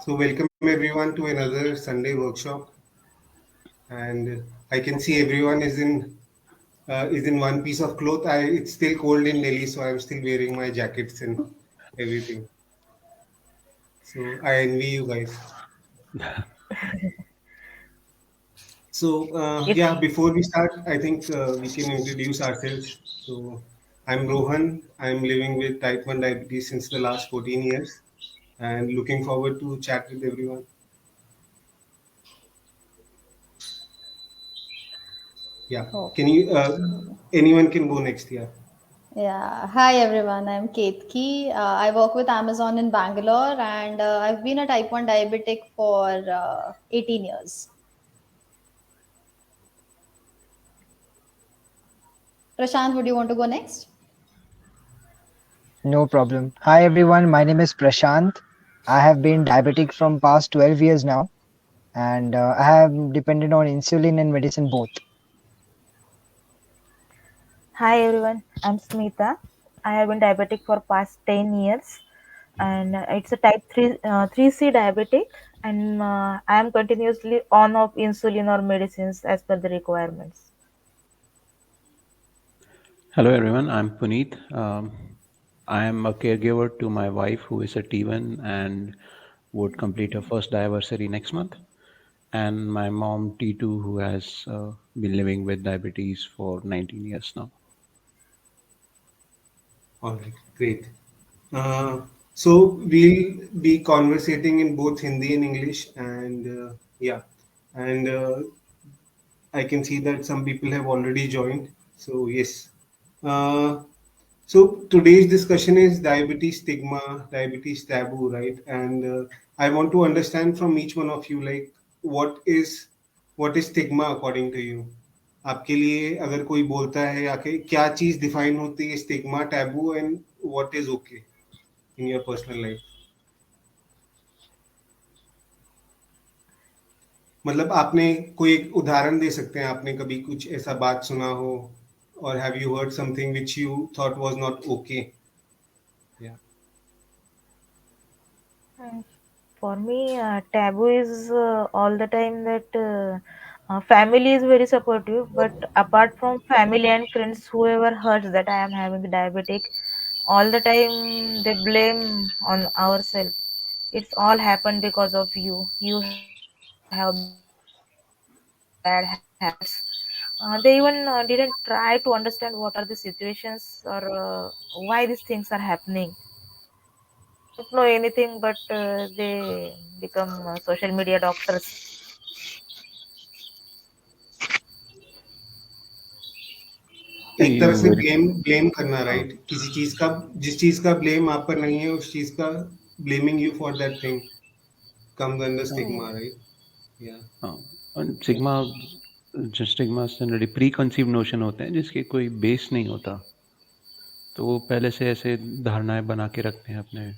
So welcome everyone to another Sunday workshop, and I can see everyone is in one piece of cloth. It's still cold in Delhi, so I'm still wearing my jackets and everything. So I envy you guys. So If yeah, before we start, I think we can introduce ourselves. So I'm Rohan. I'm living with type 1 diabetes since the last 14 years, and looking forward to chat with everyone. Yeah, Oh, can you? Anyone can go next. Yeah. yeah. Hi, everyone. I'm Ketki. I work with Amazon in Bangalore, and I've been a type 1 diabetic for 18 years. Prashant, would you want to go next? No problem. Hi everyone, my name is Prashant. I have been diabetic from past 12 years now and I have depended on insulin and medicine both. Hi everyone, I'm Smita. I have been diabetic for past 10 years, and it's a type 3 3C diabetic, and I am continuously on of insulin or medicines as per the requirements. Hello everyone, I'm Puneet. I am a caregiver to my wife who is a T1 and would complete her first anniversary next month, and my mom T2 who has been living with diabetes for 19 years now. All right. Great. So we'll be conversating in both Hindi and English, and yeah, and I can see that some people have already joined. So yes. Uh, so today's discussion is diabetes stigma, diabetes taboo, right? And I want to understand from each one of you, like, what is what is stigma according to you? आपके लिए अगर कोई बोलता है आके क्या चीज define होती है stigma taboo and what is okay in your personal life मतलब आपने कोई एक उदाहरण दे सकते हैं आपने कभी कुछ ऐसा बात सुना हो और have you heard something which you thought was not okay या Uh, For me, taboo is all the time that family is very supportive, but apart from family and friends, whoever hears that I am having diabetic, all the time they blame on ourselves. It's all happened because of you. You have bad habits. They even didn't try to understand what are the situations or why these things are happening. They don't know anything, but they become social media doctors. एक तरह You से very blame करना right किसी चीज का जिस चीज का ब्लेम आप पर नहीं है उस चीज का blaming you for that thing comes under uh, stigma right या uh, and sigma जो stigma generally pre conceive notion होते हैं जिसके कोई बेस नहीं होता, तो वो पहले से ऐसे धारणाएं बना के रखते हैं अपने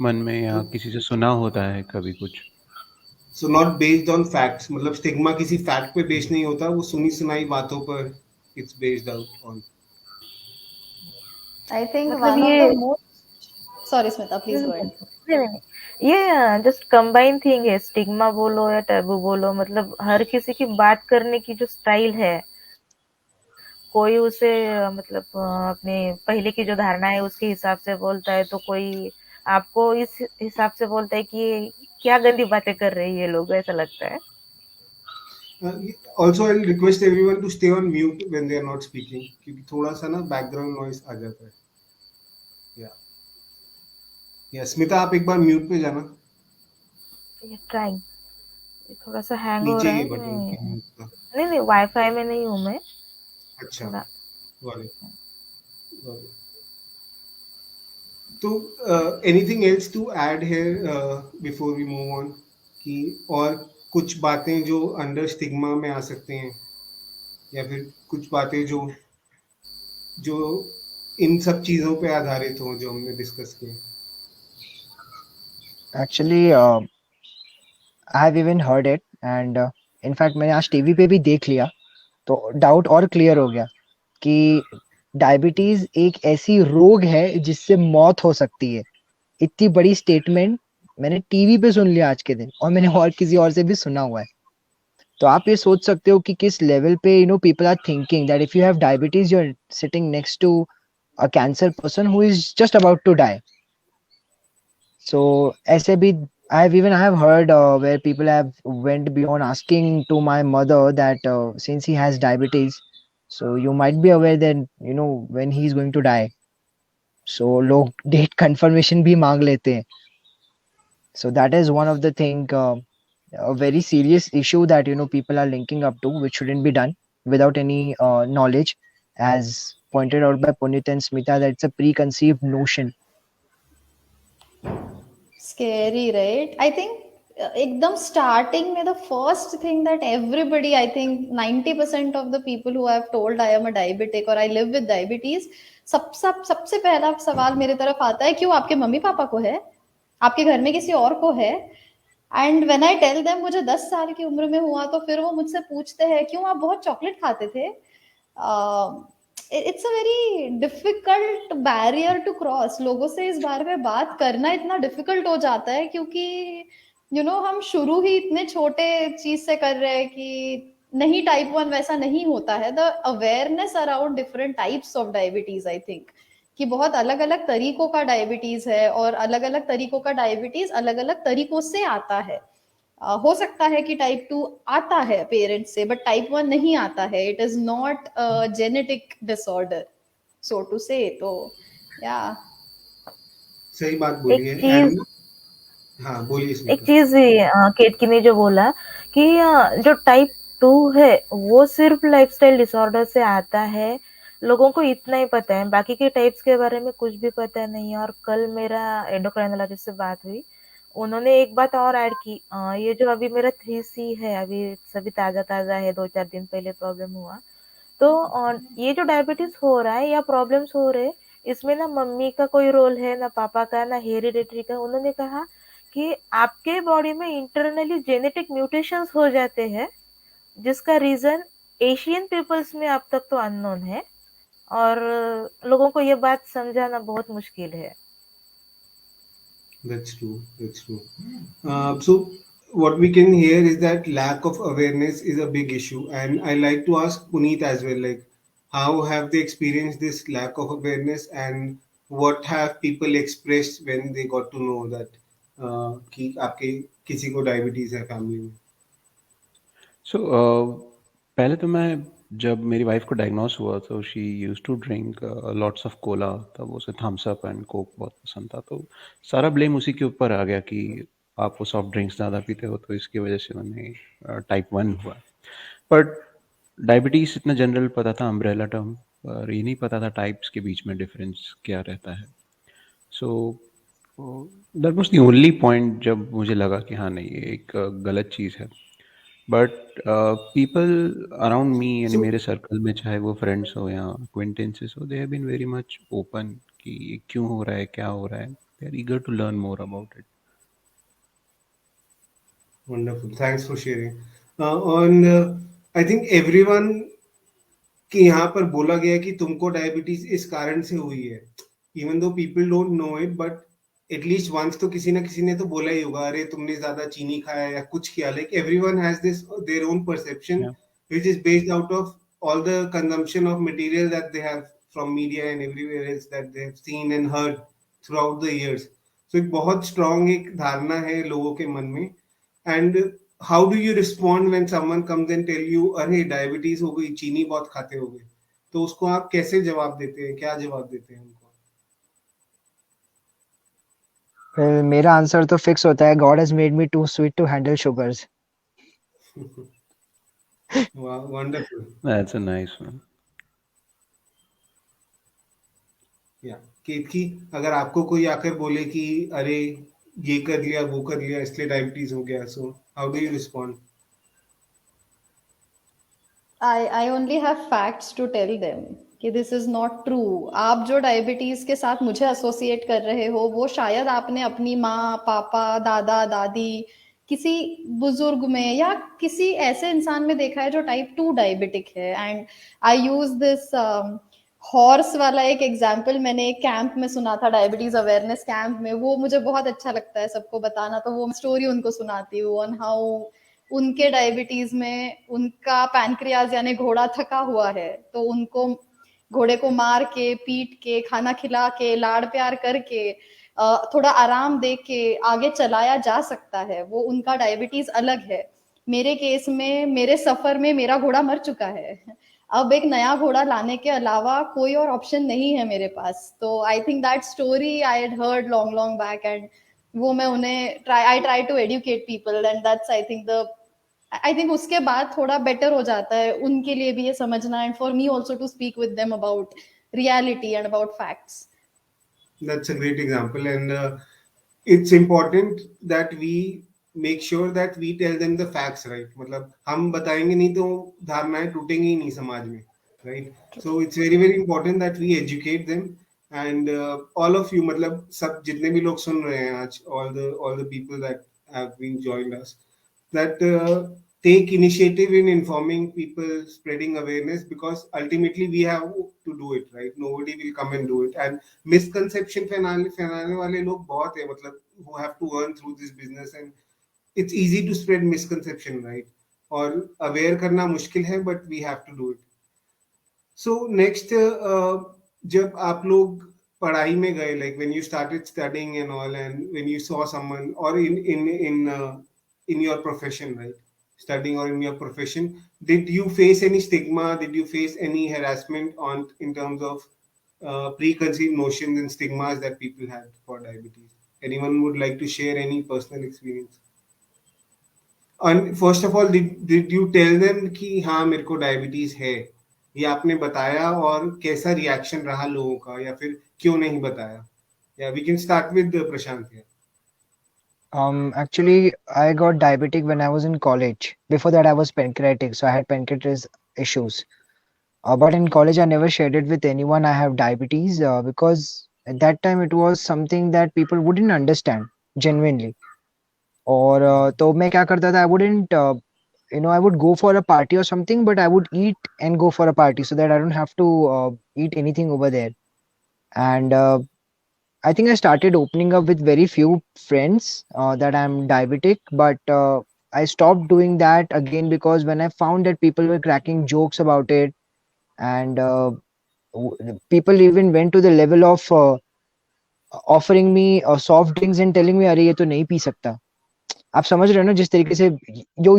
मन में या किसी से सुना होता है कभी कुछ। So not based on facts मतलब स्टिग्मा किसी फैक्ट पे बेस्ड नहीं होता वो सुनी सुनाई बातों पर it's based out on I think मतलब one of the ये most. Sorry, Smita, please go ahead. नहीं नहीं नहीं, ये जस्ट कंबाइन थिंग है, स्टिग्मा बोलो या टैबू बोलो, मतलब हर किसी की बात करने की जो स्टाइल है, कोई उसे मतलब अपने पहले की जो धारणा है उसके हिसाब से बोलता है, तो कोई आपको इस हिसाब से बोलता है कि क्या गंदी बातें कर रहे हैं ये लोग, ऐसा लगता है. Also I request everyone to stay on mute when they are not speaking क्योंकि थोड़ा सा ना बैकग्राउंड नॉइस आ जाता है या स्मिता आप एक बार म्यूट पे जाना ये ट्राइंग, थोड़ा सा हैंग हो नीचे रहा ये है. बटन मैं नहीं नहीं वाईफाई में नहीं हूँ मैं, अच्छा थोड़ा. got it, got it. तो anything else to add here before we move on कि और कुछ बातें जो अंडर स्टिग्मा में आ सकते हैं या फिर कुछ बातें जो जो इन सब चीजों पे आधारित हो जो हमने डिस्कस किए Actually, I have even heard it and in fact मैंने आज टीवी पे भी देख लिया तो डाउट और क्लियर हो गया कि डायबिटीज एक ऐसी रोग है जिससे मौत हो सकती है. इतनी बड़ी स्टेटमेंट मैंने टीवी पे सुन लिया आज के दिन, और मैंने और किसी और से भी सुना हुआ है। तो आप ये सोच सकते हो कि किस लेवल पे people are thinking that if you have diabetes you are sitting next to a cancer person who is just about to die. So ऐसे भी I have heard where people have went beyond asking to my mother that since he has diabetes, so you might be aware that when he is going to die. So लोग date confirmation भी मांग लेते हैं. So that is one of the thing, a very serious issue that people are linking up to, which shouldn't be done without any knowledge, as pointed out by Punit and Smita, that it's a preconceived notion. Scary, right? I think एकदम starting में the first thing that everybody, I think 90% of the people who have told I am a diabetic और I live with diabetes, सबसे पहला सवाल मेरे तरफ आता है, क्यों आपके मम्मी पापा को है, आपके घर में किसी और को है? And when I tell them मुझे 10 साल की उम्र में हुआ, तो फिर वो मुझसे पूछते हैं क्यों आप बहुत चॉकलेट खाते थे? It's a very difficult barrier to cross. लोगों से इस बारे में बात करना इतना डिफिकल्ट हो जाता है, क्योंकि हम शुरू ही इतने छोटे चीज से कर रहे हैं कि नहीं, टाइप 1 वैसा नहीं होता है. The awareness around different types of diabetes, I think कि बहुत अलग अलग तरीकों का डायबिटीज है, और अलग अलग तरीकों का डायबिटीज अलग अलग तरीकों से आता है. हो सकता है कि टाइप 2 आता है पेरेंट्स से, बट टाइप 1 नहीं आता है. It is not genetic disorder, so to say. तो या सही बात बोली एक है. चीज एंड हाँ, बोलिए एक स्मिता. चीज केतकी ने जो बोला कि जो टाइप 2 है वो सिर्फ लाइफस्टाइल डिसऑर्डर से आता है, लोगों को इतना ही पता है, बाकी के टाइप्स के बारे में कुछ भी पता नहीं है. और कल मेरा एंडोक्राइनोलॉजिस्ट से बात हुई, उन्होंने एक बात और ऐड की, ये जो अभी मेरा 3C है, अभी सभी ताजा है, 2-4 दिन पहले प्रॉब्लम हुआ, तो ये जो डायबिटीज हो रहा है या प्रॉब्लम्स हो रहे, इसमें ना मम्मी का कोई रोल है, ना पापा का, ना हेरिडिटरी का. उन्होंने कहा कि आपके बॉडी में इंटरनली जेनेटिक म्यूटेशंस हो जाते हैं, जिसका रीजन एशियन पीपल्स में अब तक तो अननोन है, और लोगों को ये बात समझाना बहुत मुश्किल है. That's true. That's true. So what we can hear is that lack of awareness is a big issue, and I like to ask Puneet as well, like how have they experienced this lack of awareness, and what have people expressed when they got to know that कि आपके किसी को diabetes है family में. सो पहले तो मैं, जब मेरी वाइफ को डायग्नोस हुआ तो she use to drink lots of cola, तब उसे थम्स अप एंड कोक बहुत पसंद था, तो सारा ब्लेम उसी के ऊपर आ गया कि आप वो सॉफ्ट ड्रिंक्स ज़्यादा पीते हो, तो इसकी वजह से उन्हें टाइप 1 हुआ. बट डायबिटीज़ इतना जनरल पता था, अम्ब्रेला टर्म, पर ये नहीं पता था टाइप्स के बीच में डिफरेंस क्या रहता है. So that was the only point जब मुझे लगा कि हाँ नहीं, ये एक गलत चीज़ है. बट पीपल अराउंड मी, यानी So मेरे सर्कल में, चाहे वो फ्रेंड्स हो या acquaintances हो, they have been very much open कि ये क्यों हो रहा है, क्या हो रहा है. They are eager to learn more about it. wonderful. Thanks for sharing. And I think everyone कि यहाँ पर बोला गया है कि तुमको डायबिटीज इस कारण से हुई है, even though people don't know it, but at least once तो किसी ना किसी ने तो बोला ही होगा, अरे तुमने ज्यादा चीनी खाया या कुछ किया. Like everyone has this their own perception Yeah. Which is based out of all the consumption of material that they have from media and everywhere else that they have seen and heard throughout the years. So एक बहुत strong एक धारणा है लोगों के मन में. And how do you respond when someone comes and tell you अरे डायबिटीज हो गई, चीनी बहुत खाते हो गए, तो उसको आप कैसे जवाब देते हैं, क्या जवाब देते हैं उनको? मेरा आंसर तो फिक्स होता है, God has made me too sweet to handle sugars. Wow, wonderful. That's a nice one. या केतकी, अगर आपको कोई आकर बोले कि अरे ये कर लिया वो कर लिया इसलिए डायबिटीज हो गया, so how do you respond? I only have facts to tell them कि this is not true. आप जो डायबिटीज के साथ मुझे एसोसिएट कर रहे हो, वो शायद आपने अपनी माँ, पापा, दादा, दादी, किसी बुजुर्ग में या किसी ऐसे इंसान में देखा है जो टाइप 2 डायबिटिक है. And I use this horse वाला एक एग्जाम्पल मैंने एक कैंप में सुना था, डायबिटीज अवेयरनेस कैंप में। वो मुझे बहुत अच्छा लगता है सबको बताना, तो वो स्टोरी उनको सुनाती हूँ ऑन हाउ उनके डायबिटीज में उनका पैनक्रियाज यानी घोड़ा थका हुआ है, तो उनको घोड़े को मार के पीट के खाना खिला के लाड़ प्यार करके थोड़ा आराम दे के आगे चलाया जा सकता है। वो उनका डायबिटीज अलग है। मेरे केस में मेरे सफर में मेरा घोड़ा मर चुका है। अब एक नया घोड़ा लाने के अलावा कोई और ऑप्शन नहीं है मेरे पास। तो I think that story I had heard long long back, and वो मैं उन्हें try to educate people, and that's I think उसके बाद थोड़ा बेटर हो जाता है उनके लिए भी ये समझना, and for me also to speak with them about reality and about facts. That's a great example, and it's important that we make sure that we tell them the facts, right? मतलब हम बताएंगे नहीं तो धारणाएं टूटेंगी ही नहीं समाज में, right? So it's very very important that we educate them, and all of you, मतलब सब जितने भी लोग सुन रहे हैं आज, all the people that have been joined us, that take initiative in informing people, spreading awareness, because ultimately we have to do it, right? Nobody will come and do it. And misconception फैलाने वाले लोग बहुत है, मतलब who have to earn through this business, and it's easy to spread misconception, right? और aware करना मुश्किल है, but we have to do it. So next, जब आप लोग पढ़ाई में गए, like when you started studying and all, and when you saw someone, or in your profession, right? Studying or in your profession, did you face any stigma? Did you face any harassment on in terms of preconceived notions and stigmas that people had for diabetes? Anyone would like to share any personal experience? And first of all, did you tell them कि हाँ मेरे को diabetes है, या आपने बताया और कैसा रिएक्शन रहा लोगों का, या फिर क्यों नहीं बताया? Yeah, we can start with Prashant here. Actually, I got diabetic when I was in college. Before that, I was pancreatic, so I had pancreatitis issues. But in college, I never shared it with anyone. I have diabetes because at that time it was something that people wouldn't understand genuinely. और तो मैं क्या करता था, I wouldn't I would go for a party or something, but I would eat and go for a party so that I don't have to eat anything over there. And I think I started opening up with very few friends that I'm diabetic, but I stopped doing that again because when I found that people were cracking jokes about it, and people even went to the level of offering me soft drinks and telling me, "अरे ये तो नहीं P सकता." आप समझ रहे हो ना जिस तरीके से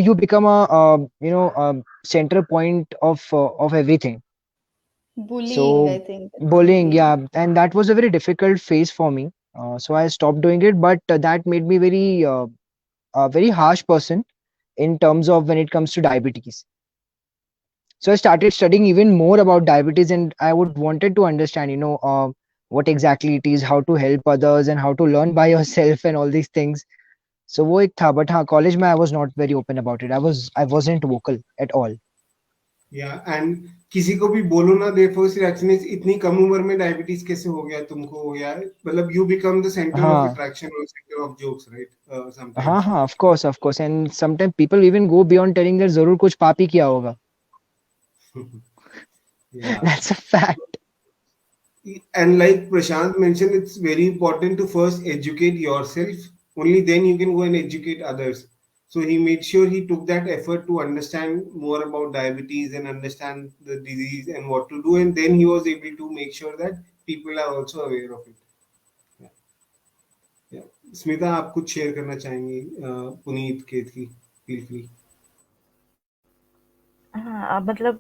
you become a center point of everything. Bullying, I So think. bullying, yeah, and that was a very difficult phase for me. So I stopped doing it, but that made me very a very harsh person in terms of when it comes to diabetes. So I started studying even more about diabetes, and I would wanted to understand, what exactly it is, how to help others, and how to learn by yourself, and all these things. So वो एक था, but हाँ, college में I was not very open about it. I wasn't vocal at all. Yeah, and किसी को भी बोलो ना, their first reaction is इतनी कम उम्र में डायबिटीज कैसे हो गया तुमको, हो गया, मतलब you become the center of हाँ attraction or center of jokes, right? हाँ Sometimes. हाँ, of course, and sometimes people even go beyond telling that जरूर कुछ पाप ही किया होगा. Yeah. That's a fact. And like Prashant mentioned, it's very important to first educate yourself. Only then you can go and educate others. So he made sure he took that effort to understand more about diabetes and understand the disease and what to do. And then he was able to make sure that people are also aware of it. Yeah. Yeah. Smita, आप कुछ share करना चाहेंगी? पुनीत, केतकी, feel free. हाँ, मतलब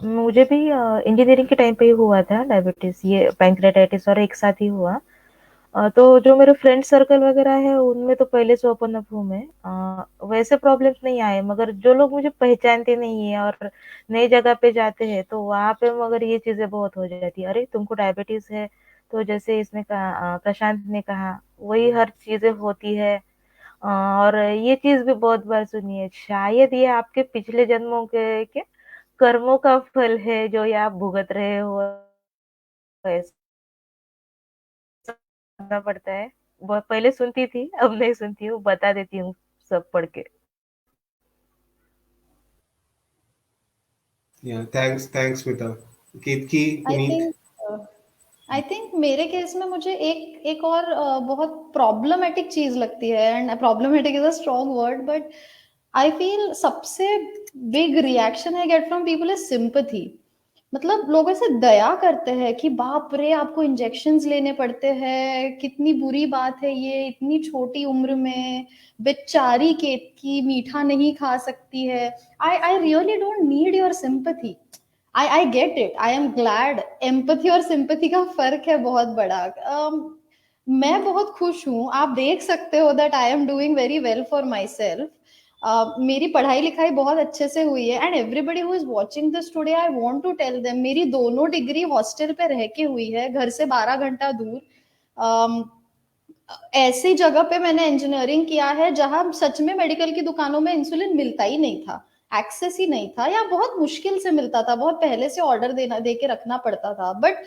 मुझे भी engineering के time पे ही हुआ था डायबिटीज, ये पैंक्रेटाइटिस और एक साथ ही हुआ। तो जो मेरे फ्रेंड सर्कल वगैरह है उनमें तो पहले से ओपन अप हूँ मैं। वैसे प्रॉब्लम्स नहीं आए, मगर जो लोग मुझे पहचानते नहीं है और नई जगह पे जाते हैं तो वहाँ पे मगर ये चीजें बहुत हो जाती है। अरे तुमको डायबिटीज है, तो जैसे इसने कहा, प्रशांत ने कहा, वही हर चीजें होती है। और ये चीज भी बहुत बार सुनी है, शायद ये आपके पिछले जन्मों के कर्मों का फल है जो ये आप भुगत रहे हो, ऐसा सुनना पड़ता है। पहले सुनती थी, अब नहीं सुनती हूँ, बता देती हूँ सब पढ़ के। Yeah, thanks, Smita. Ketaki, I Puneet? Think I think मेरे केस में मुझे एक एक और बहुत प्रॉब्लमेटिक चीज लगती है, and problematic is a strong word, but I feel सबसे big reaction I get from people is sympathy. मतलब लोग ऐसे दया करते हैं कि बाप रे आपको इंजेक्शन्स लेने पड़ते हैं, कितनी बुरी बात है ये, इतनी छोटी उम्र में बेचारी केतकी मीठा नहीं खा सकती है। I I really don't need your sympathy. I get it, I am glad. Empathy और सिंपथी का फर्क है बहुत बड़ा। मैं बहुत खुश हूँ, आप देख सकते हो that I am doing very well for myself. मेरी पढ़ाई लिखाई बहुत अच्छे से हुई है, and everybody who is watching this today I want to tell them मेरी दोनों डिग्री हॉस्टल पे रह के हुई है, घर से 12 घंटा दूर। um, ऐसी जगह पे मैंने इंजीनियरिंग किया है जहां सच में मेडिकल की दुकानों में इंसुलिन मिलता ही नहीं था, एक्सेस ही नहीं था, या बहुत मुश्किल से मिलता था, बहुत पहले से ऑर्डर देना दे के रखना पड़ता था। But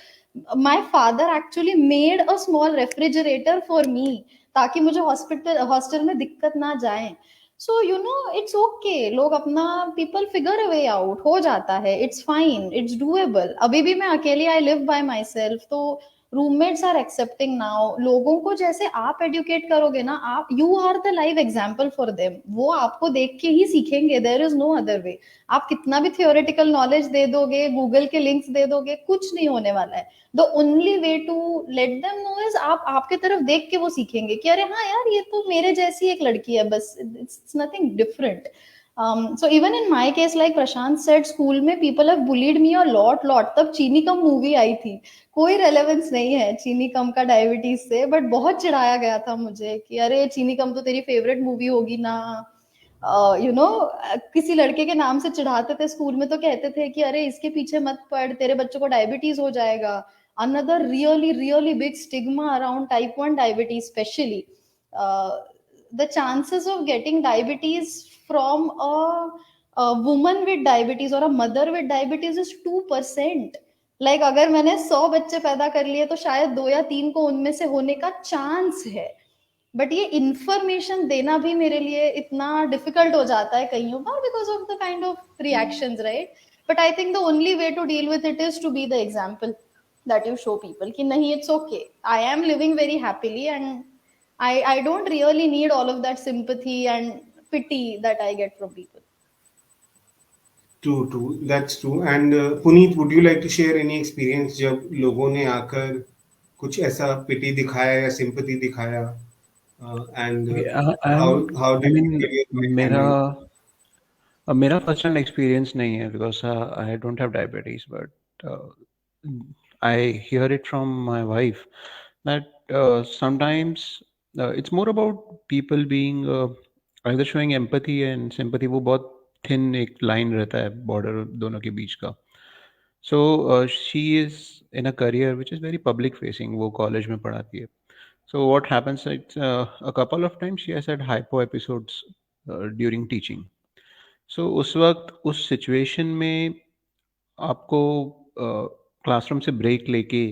my father actually made a small refrigerator for me, ताकि मुझे हॉस्पिटल हॉस्टल में दिक्कत ना जाए। So you know it's okay, लोग अपना people figure a way out, हो जाता है, इट्स फाइन, इट्स डूएबल। अभी भी मैं अकेली, I live by myself, तो रूममेट्स आर एक्सेप्टिंग नाउ। लोगों को जैसे आप एडुकेट करोगे ना, आप you are the live example for them, वो आपको देख के ही सीखेंगे, there is no other way. आप कितना भी थियोरेटिकल नॉलेज दे दोगे, गूगल के लिंक्स दे दोगे, कुछ नहीं होने वाला है। The only way to let them know is आप आपके तरफ देख के वो सीखेंगे कि अरे हाँ यार, ये तो मेरे जैसी एक लड़की है, बस it's nothing different. So even in my case, like Prashant said, school में people have bullied me a lot. तब चीनी कम मूवी आई थी, कोई रेलेवेंस नहीं है चीनी कम का डायबिटीज से, बट बहुत चिढ़ाया गया था मुझे कि अरे चीनी कम तो तेरी फेवरेट मूवी होगी ना। यू नो किसी लड़के के नाम से चिढ़ाते थे स्कूल में, तो कहते थे कि अरे इसके पीछे मत पड़, तेरे बच्चों को डायबिटीज हो जाएगा। Another really really big stigma around type 1 diabetes specially. The chances of getting diabetes from a woman with diabetes or a mother with diabetes is 2%। Like अगर मैंने 100 बच्चे पैदा कर लिए तो शायद 2 या 3 को उनमें से होने का चांस है। बट ये इंफॉर्मेशन देना भी मेरे लिए इतना डिफिकल्ट हो जाता है कईयों बार, because of the kind of reactions, right. But I think the only way to deal with it is to be the example that you show people कि नहीं, it's okay, I am living very happily, and I don't really need all of that sympathy and pity that I get from people. True, that's true. And Puneet, would you like to share any experience जब लोगों ने आकर कुछ ऐसा पिटी दिखाया या sympathy दिखाया, and Okay, how I did mean, your wife मेरा handle? मेरा पर्सनल एक्सपीरियंस नहीं है because I don't have diabetes, but I hear it from my wife that sometimes it's more about people being either showing empathy and sympathy. वो बहुत thin एक line रहता है border दोनों के बीच का। So she is in a career which is very public facing, वो college में पढ़ाती है। So what happens? It's a couple of times she has had hypo episodes during teaching. So उस वक्त उस सिचुएशन में आपको क्लासरूम से ब्रेक लेके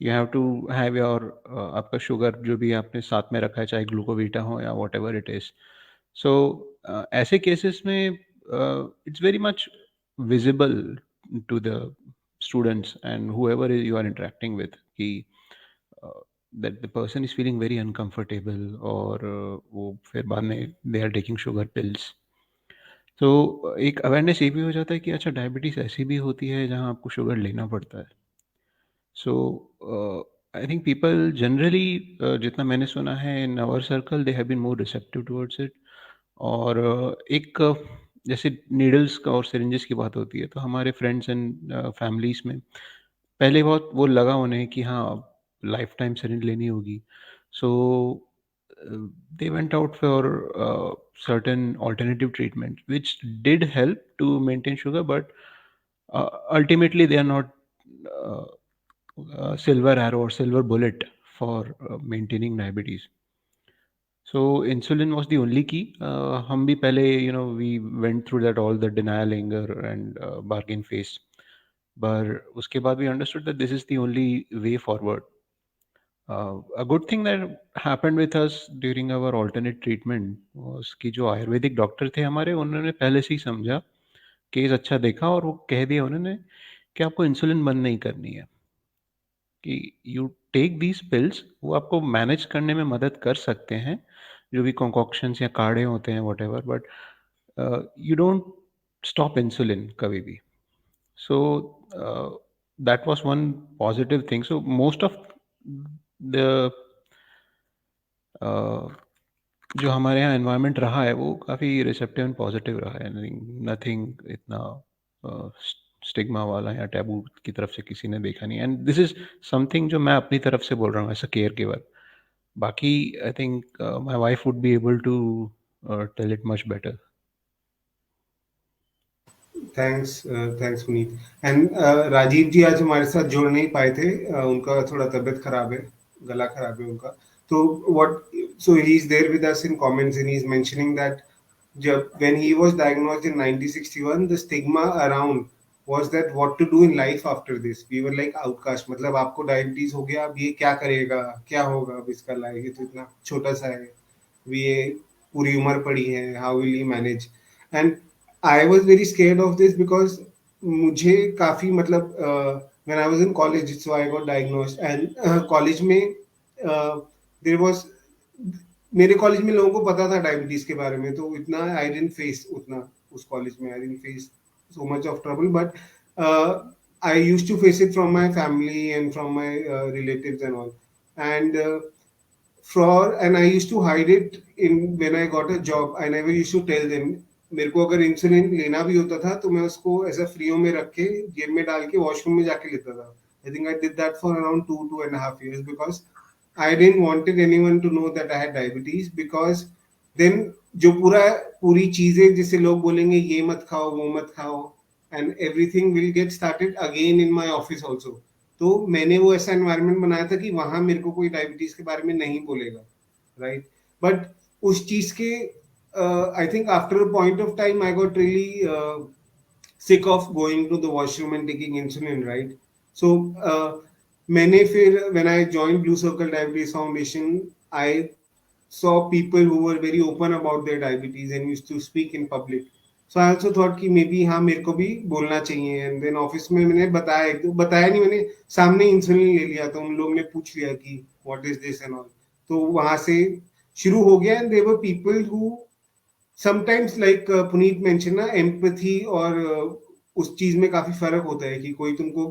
you have to have your आपका शुगर जो भी आपने साथ में रखा है, चाहे ग्लूकोवीटा हो या whatever it is. So ऐसे केसेस में it's very much visible to the students and whoever you are interacting with कि that the person is feeling very uncomfortable, और वो फिर बाद में they are taking sugar pills। तो एक अवेयरनेस ये भी हो जाता है कि अच्छा डायबिटीज़ ऐसी भी होती है जहाँ आपको शुगर लेना पड़ता है। So I think people generally जितना मैंने सुना है in our circle they have been more receptive towards it. और एक जैसे नीडल्स का और सिरिंजेस की बात होती है तो हमारे फ्रेंड्स एंड फैमिलीज में पहले बहुत वो लगा उन्हें कि हाँ लाइफ टाइम सिरिंज लेनी होगी। सो they went out for certain alternative treatment which did help to maintain sugar, but ultimately they are not uh, silver arrow or silver bullet for maintaining diabetes. So insulin was the only key. हम भी पहले we went through that all the denial, anger and bargain phase, but उसके बाद we understood that this is the only way forward. A good thing that happened with us during our alternate treatment was कि जो Ayurvedic doctor थे हमारे, उन्होंने पहले से ही समझा, केस अच्छा देखा और वो कह दिया उन्होंने कि आपको इंसुलिन बंद नहीं करनी है, कि यू टेक दीज पिल्स, वो आपको मैनेज करने में मदद कर सकते हैं, जो भी कॉन्कॉक्शंस या काढ़े होते हैं whatever, but you don't stop insulin कभी भी. So that was one positive thing. So most of the uh, जो हमारे यहाँ एनवायरनमेंट रहा है वो काफ़ी रिसेप्टिव एंड पॉजिटिव रहा है. नथिंग इतना स्टिग्मा वाला या टैबू की तरफ से किसी ने देखा नहीं. एंड दिस इज समथिंग जो मैं अपनी तरफ से बोल रहा हूँ एज अ केयर गिवर. बाकी I think my wife would be able to tell it much better. Thanks Puneet. And Rajeev ji आज हमारे साथ जुड़ नहीं पाए थे, उनका थोड़ा तबीयत खराब है, गला खराब है उनका. तो what so he is there with us in comments and he is mentioning that जब when he was diagnosed in 1961 the stigma around was that what to do in life after this. We were like outcast, मतलब आपको diabetes हो गया, अब ये क्या करेगा, क्या होगा अब इसका लाइफ, ये तो इतना छोटा सा है, ये पूरी उम्र पड़ी है, how will he manage. And I was very scared of this because मुझे काफी मतलब when I was in college so I got diagnosed. And college में देयर वाज, मेरे कॉलेज में लोगों को पता था डायबिटीज के बारे में, तो इतना आई डिडंट फेस उतना उस कॉलेज में I didn't face so much of trouble, but I used to face it from my family and from my relatives and all. And and I used to hide it in when I got a job. I never used to tell them. मेरे को अगर insulin लेना भी होता था तो मैं उसको ऐसा फ्रीओ में रख के जेब में डाल के वॉशरूम में जाके लेता था. I think I did that for around 2.5 years because I didn't wanted anyone to know that I had diabetes, because then जो पूरी चीजें जिसे लोग बोलेंगे ये मत खाओ वो मत खाओ and everything will get started again in my office also. तो मैंने वो ऐसा एनवायरनमेंट बनाया था कि वहां मेरे को कोई डायबिटीज के बारे में नहीं बोलेगा, राइट. बट उस चीज के I think after a point of time I got really sick of going to the washroom and taking insulin, right? So मैंने फिर when I joined Blue Circle Diabetes Foundation, I saw people who were very open about their diabetes and used to speak in public. So I also thought कि maybe हाँ मेरे को भी बोलना चाहिए. And then office में मैंने बताया नहीं, मैंने सामने इंसुलिन ले लिया, तो उन लोगों ने पूछ लिया कि what is this and all. तो वहां से शुरू हो गया. And there were people who sometimes like Puneet mention ना, एम्पैथी और उस चीज में काफी फर्क होता है कि कोई तुमको,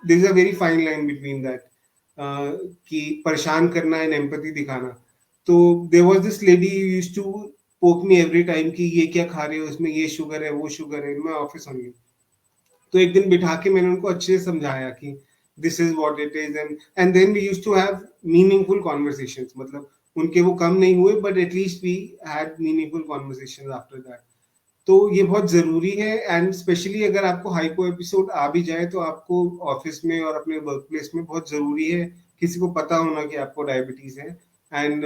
there is a very fine line between that कि परेशान करना एंड एम्पैथी दिखाना. तो there was this lady used to poke me every time कि ये क्या खा रहे हो, उसमें ये शुगर है वो शुगर है. मैं ऑफिस ओनली, तो एक दिन बिठा के मैंने उनको अच्छे से समझाया कि this is what it is. And then we used to have meaningful conversations. मतलब उनके वो कम नहीं हुए, but at least we had meaningful conversations after that. तो ये बहुत जरूरी है. एंड स्पेशली अगर आपको हाइपो एपिसोड आ भी जाए तो आपको ऑफिस में और अपने वर्क प्लेस में बहुत जरूरी है किसी को पता होना कि आपको डायबिटीज है एंड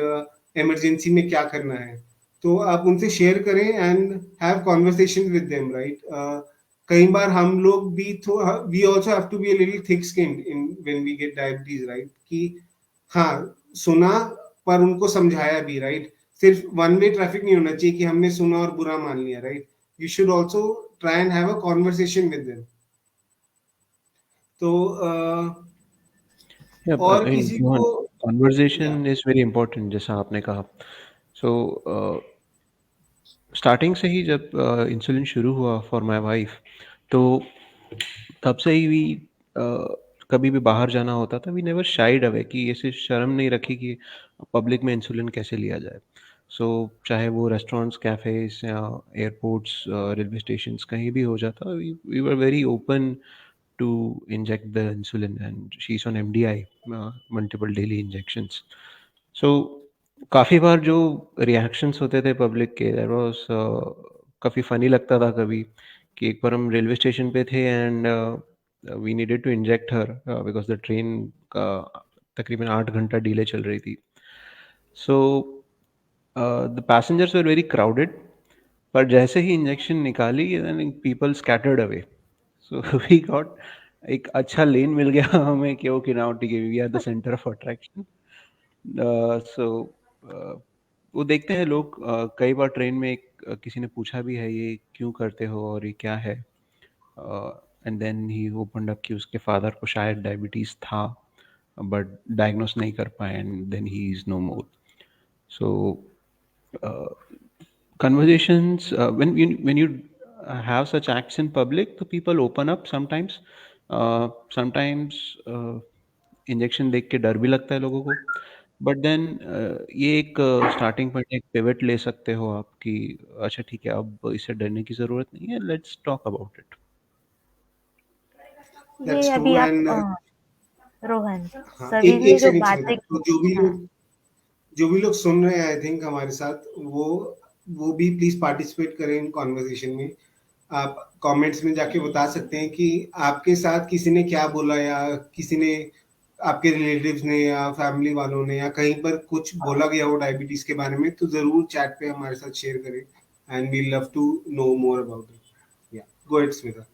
इमरजेंसी में क्या करना है. तो आप उनसे शेयर करें and have conversation with them, right. कई बार हम लोग भी we also have to be a little thick skinned in when we get diabetes, right. कि हाँ सुना पर उनको समझाया भी, राइट. सिर्फ वन वे ट्रैफिक नहीं होना चाहिए कि हमने सुना और बुरा मान लिया, right. You should also try and have a conversation with them. तो Yeah, और किसी को कॉन्वर्जेशन इज वेरी इंपॉर्टेंट जैसा आपने कहा. सो स्टार्टिंग से ही जब इंसुलिन शुरू हुआ फॉर माय वाइफ, तो तब से ही भी कभी भी बाहर जाना होता था, वी नेवर शाइड अवे, कि ऐसे शर्म नहीं रखी कि पब्लिक में इंसुलिन कैसे लिया जाए. सो चाहे वो रेस्टोरेंट्स, कैफेज या एयरपोर्ट्स, रेलवे स्टेशन, कहीं भी हो जाता, we were very open to inject the insulin, and she's on MDI, multiple daily injections. So काफ़ी बार जो रिएक्शंस होते थे पब्लिक के, दैट वाज काफ़ी फ़नी लगता था कभी, कि एक बार हम रेलवे स्टेशन पे थे and we needed to inject her because the train का तकरीबन 8 घंटा डिले चल रही थी. So the passengers were very crowded, पर जैसे ही इंजेक्शन निकाली people scattered away. So we got एक अच्छा लेन मिल गया हमें कि ओके नाउ ठीक है, we are the centre of attraction. So वो देखते हैं लोग. कई बार ट्रेन में किसी ने पूछा भी है ये क्यों करते हो और ये क्या है. And then he opened up कि उसके फादर को शायद डायबिटीज़ था बट डायग्नोस नहीं कर पाए and then he is no more. So conversations when you have such acts in public, the people open up sometimes. Sometimes injection देख के डर भी लगता है लोगों को, बट देन ये एक स्टार्टिंग पॉइंट, एक पिवट ले सकते हो आप कि अच्छा ठीक है, अब इससे डरने की ज़रूरत नहीं है, लेट्स टॉक अबाउट इट. ये दैट्स अभी ट्रू. आप एंड रोहन, हाँ, सभी एक ने एक जो सेकंड बातें स्मिता, की। तो हाँ, जो भी लोग सुन रहे हैं आई थिंक हमारे साथ, वो भी प्लीज पार्टिसिपेट करें इन कॉन्वर्सेशन में. आप कमेंट्स में जाके बता सकते हैं कि आपके साथ किसी ने क्या बोला, या किसी ने, आपके रिलेटिव्स ने या फैमिली वालों ने या कहीं पर कुछ बोला गया हो डायबिटीज के बारे में, तो जरूर चैट पे हमारे साथ शेयर करें and we love to know more about it. Yeah go ahead Smita.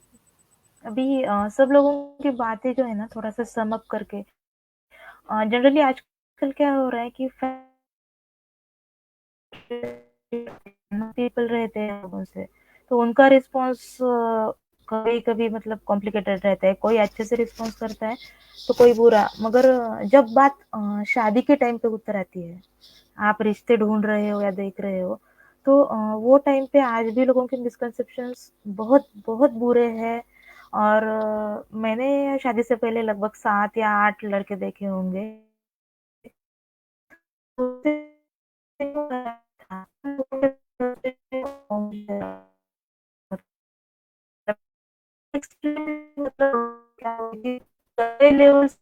अभी सब लोगों की बातें जो है ना, थोड़ा सा सम अप करके, जनरली आजकल क्या हो रहा है कि पीपल रहते हैं लोगों से, तो उनका रिस्पॉन्स कभी कभी मतलब कॉम्प्लिकेटेड रहता है. कोई अच्छे से रिस्पॉन्स करता है तो कोई बुरा. मगर जब बात शादी के टाइम पे उतर आती है, आप रिश्ते ढूंढ रहे हो या देख रहे हो, तो वो टाइम पे आज भी लोगों के मिसकंसेप्शंस बहुत बहुत बुरे हैं. और मैंने शादी से पहले लगभग 7 या 8 लड़के देखे होंगे. मतलब क्या होगी, बड़े लेवल से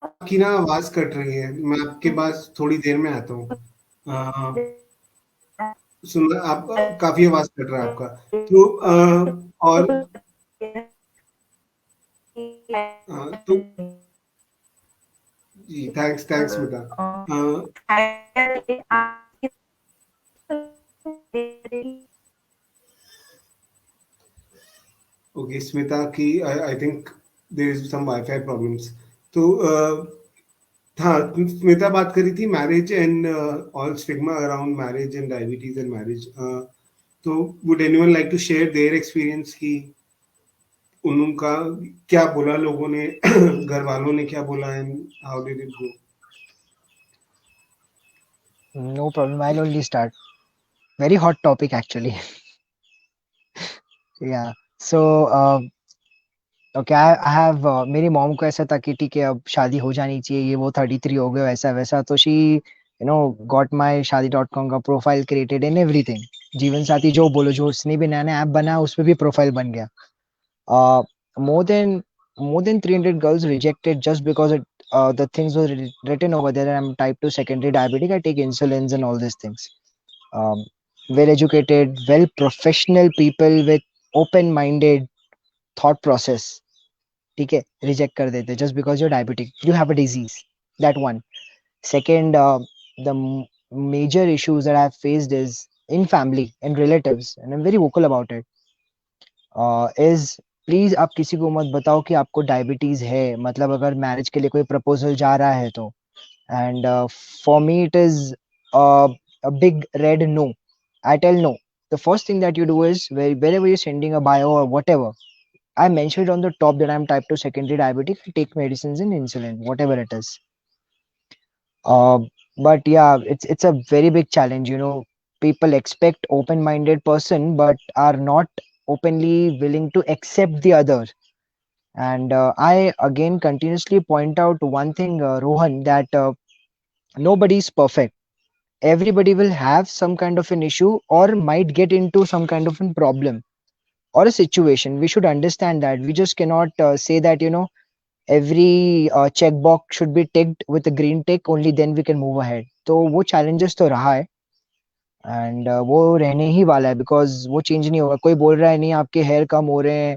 आपकी ना आवाज कट रही है, मैं आपके पास थोड़ी देर में आता हूँ. अ, सुन, आप काफी आवाज कट रहा है आपका. तो और तो जी, thanks thanks Smita. Okay Smita की I think there is some wifi problems. तो हाँ, स्मिता बात करी थी marriage and all stigma around marriage and diabetes and marriage. तो would anyone like to share their experience कि उनका क्या बोला लोगों ने, घर वालों ने क्या बोला, and how did it go? No problem. I'll only start. Very hot topic actually. Yeah. So, okay, I have मेरी मॉम को ऐसा था कि ठीक है अब शादी हो जानी चाहिए, ये वो 33 हो गए, वैसा वैसा. तो शी गॉट माय शादी.com का प्रोफाइल क्रिएटेड एंड एवरीथिंग. जीवन साथी जो बोलो, जो उसने भी नया नया ऐप बनाया उस पे भी प्रोफाइल बन गया. More than more than 300 girls rejected just because the things were written over there. I'm type 2 secondary diabetic. I take insulins and all these things. Um, well educated, well professional people with open minded thought process. ठीक है, reject कर देते just because you diabetic, you have a disease. That one. Second, the major issues that I have faced is in family and relatives, and I'm very vocal about it, is please आप किसी को मत बताओ कि आपको diabetes है. मतलब अगर मैरिज के लिए कोई प्रपोजल जा रहा है तो, and for me it is a big red no. I tell no. The first thing that you do is wherever you're sending a bio or whatever, I mentioned on the top that I'm type 2 secondary diabetic. I take medicines and insulin, whatever it is. Uh, but yeah, it's a very big challenge. People expect open-minded person, but are not openly willing to accept the other. And I again continuously point out one thing, Rohan, that nobody is perfect. Everybody will have some kind of an issue or might get into some kind of a problem or a situation. We should understand that. We just cannot say that every checkbox should be ticked with a green tick, only then we can move ahead. तो वो challenges तो रहा है, and वो रहने ही वाला है, because वो change नहीं होगा. कोई बोल रहा है नहीं आपके hair कम हो रहे हैं,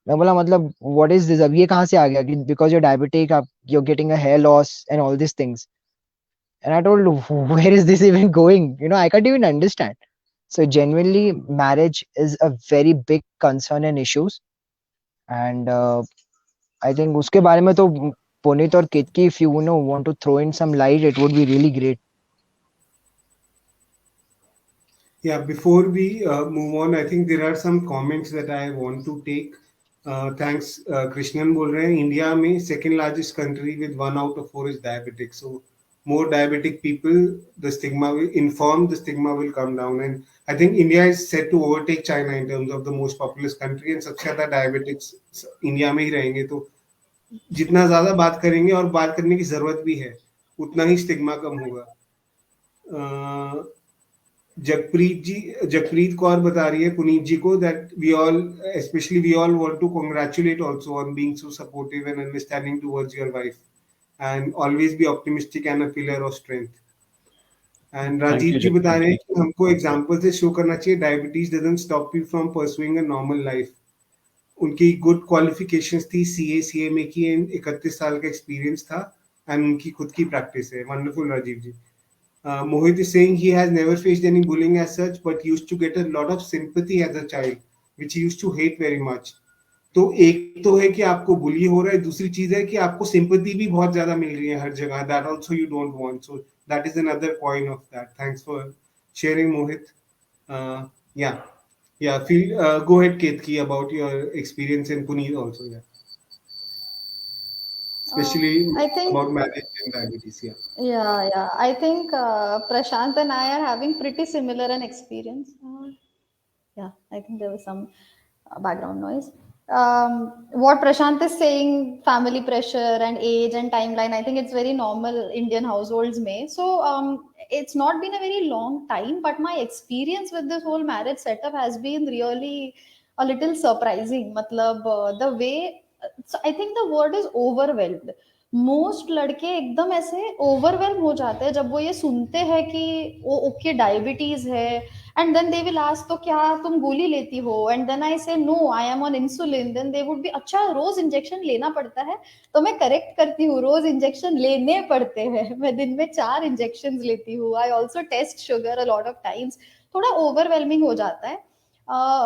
मैं बोला मतलब what is this, अब ये कहाँ से आ गया कि because you're diabetic आप you're getting a hair loss and all these things. And I told, where is this even going? I can't even understand. So genuinely, marriage is a very big concern and issues. And I think उसके बारे में तो पुनीत और केतकी, if you know want to throw in some light, it would be really great. Yeah, before we move on, I think there are some comments that I want to take. Thanks. Krishnan बोल रहे हैं India में second largest country with 1 out of 4 is diabetic. So more diabetic people, the stigma will come down. And I think India is set to overtake China in terms of the most populous country. And सबसे ज़्यादा diabetics India में ही रहेंगे. तो जितना ज़्यादा बात करेंगे और बात करने की ज़रूरत भी है, उतना ही स्टिग्मा कम होगा. जगप्रीत कौर बता रही है पुनीत जी को that we all want to congratulate also on being so supportive and understanding towards your wife and always be optimistic and a pillar of strength. And Thank Rajiv you, जी बता रहे हैं Jackpot. कि हमको एग्जाम्पल से शो करना चाहिए diabetes doesn't stop you from pursuing a normal life. उनकी good qualifications थी सीए में की, 31 साल का एक्सपीरियंस था एंड उनकी खुद की प्रैक्टिस है. Wonderful Rajiv ji. Mohit is saying he has never faced any bullying as such, but used to get a lot of sympathy as a child, which he used to hate very much. तो एक तो है कि आपको बुली हो रहा है, दूसरी चीज है कि आपको सिंपैथी भी बहुत ज्यादा मिल रही है हर जगह. That also you don't want. So that is another point of that. Thanks for sharing Mohit. Yeah, go ahead Ketki about your experience in Puneet also. Yeah, especially I think about marriage and diabetes. Yeah. yeah. I think Prashant and I are having pretty similar an experience. Yeah, I think there was some background noise. What Prashant is saying, family pressure and age and timeline, I think it's very normal Indian households may. So it's not been a very long time, but my experience with this whole marriage setup has been really a little surprising. Matlab, the way, so I think the word is overwhelmed. Most लड़के एकदम ऐसे overwhelm हो जाते हैं जब वो ये सुनते हैं कि वो ओके डायबिटीज है. And then they will ask तो क्या तुम गोली लेती हो, and then I say no I am on insulin. Then they would be अच्छा रोज इंजेक्शन लेना पड़ता है, तो मैं करेक्ट करती हूँ रोज इंजेक्शन लेने पड़ते हैं. मैं दिन में 4 इंजेक्शन लेती हूँ. I also test sugar a lot of times. थोड़ा ओवरवेलमिंग हो जाता है.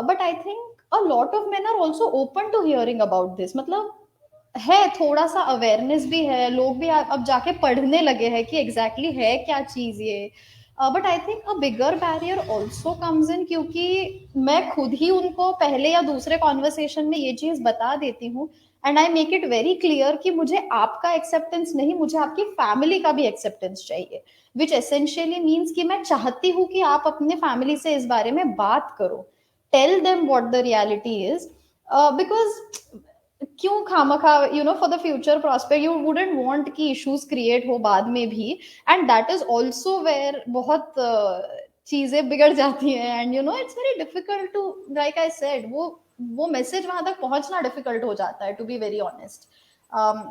But I think a lot of men are also open to hearing about this. मतलब है थोड़ा सा अवेयरनेस भी है, लोग भी अब जाके पढ़ने लगे हैं कि एग्जैक्टली exactly है क्या चीज ये. But I think a bigger barrier also comes in, क्योंकि मैं खुद ही उनको पहले या दूसरे कॉन्वर्सेशन में ये चीज बता देती हूँ and I make it very clear कि मुझे आपका एक्सेप्टेंस नहीं, मुझे आपकी फैमिली का भी एक्सेप्टेंस चाहिए. विच एसेंशियली मीन्स कि मैं चाहती हूँ कि आप अपने फैमिली से इस बारे में बात करो. Tell them what the reality is. Because क्यों खामखा for the future prospect you wouldn't want कि इश्यूज क्रिएट हो बाद में भी. And that is also where बहुत चीजें बिगड़ जाती हैं. And it's very difficult to, like I said, वो मैसेज वहां तक पहुंचना डिफिकल्ट हो जाता है, to be very honest.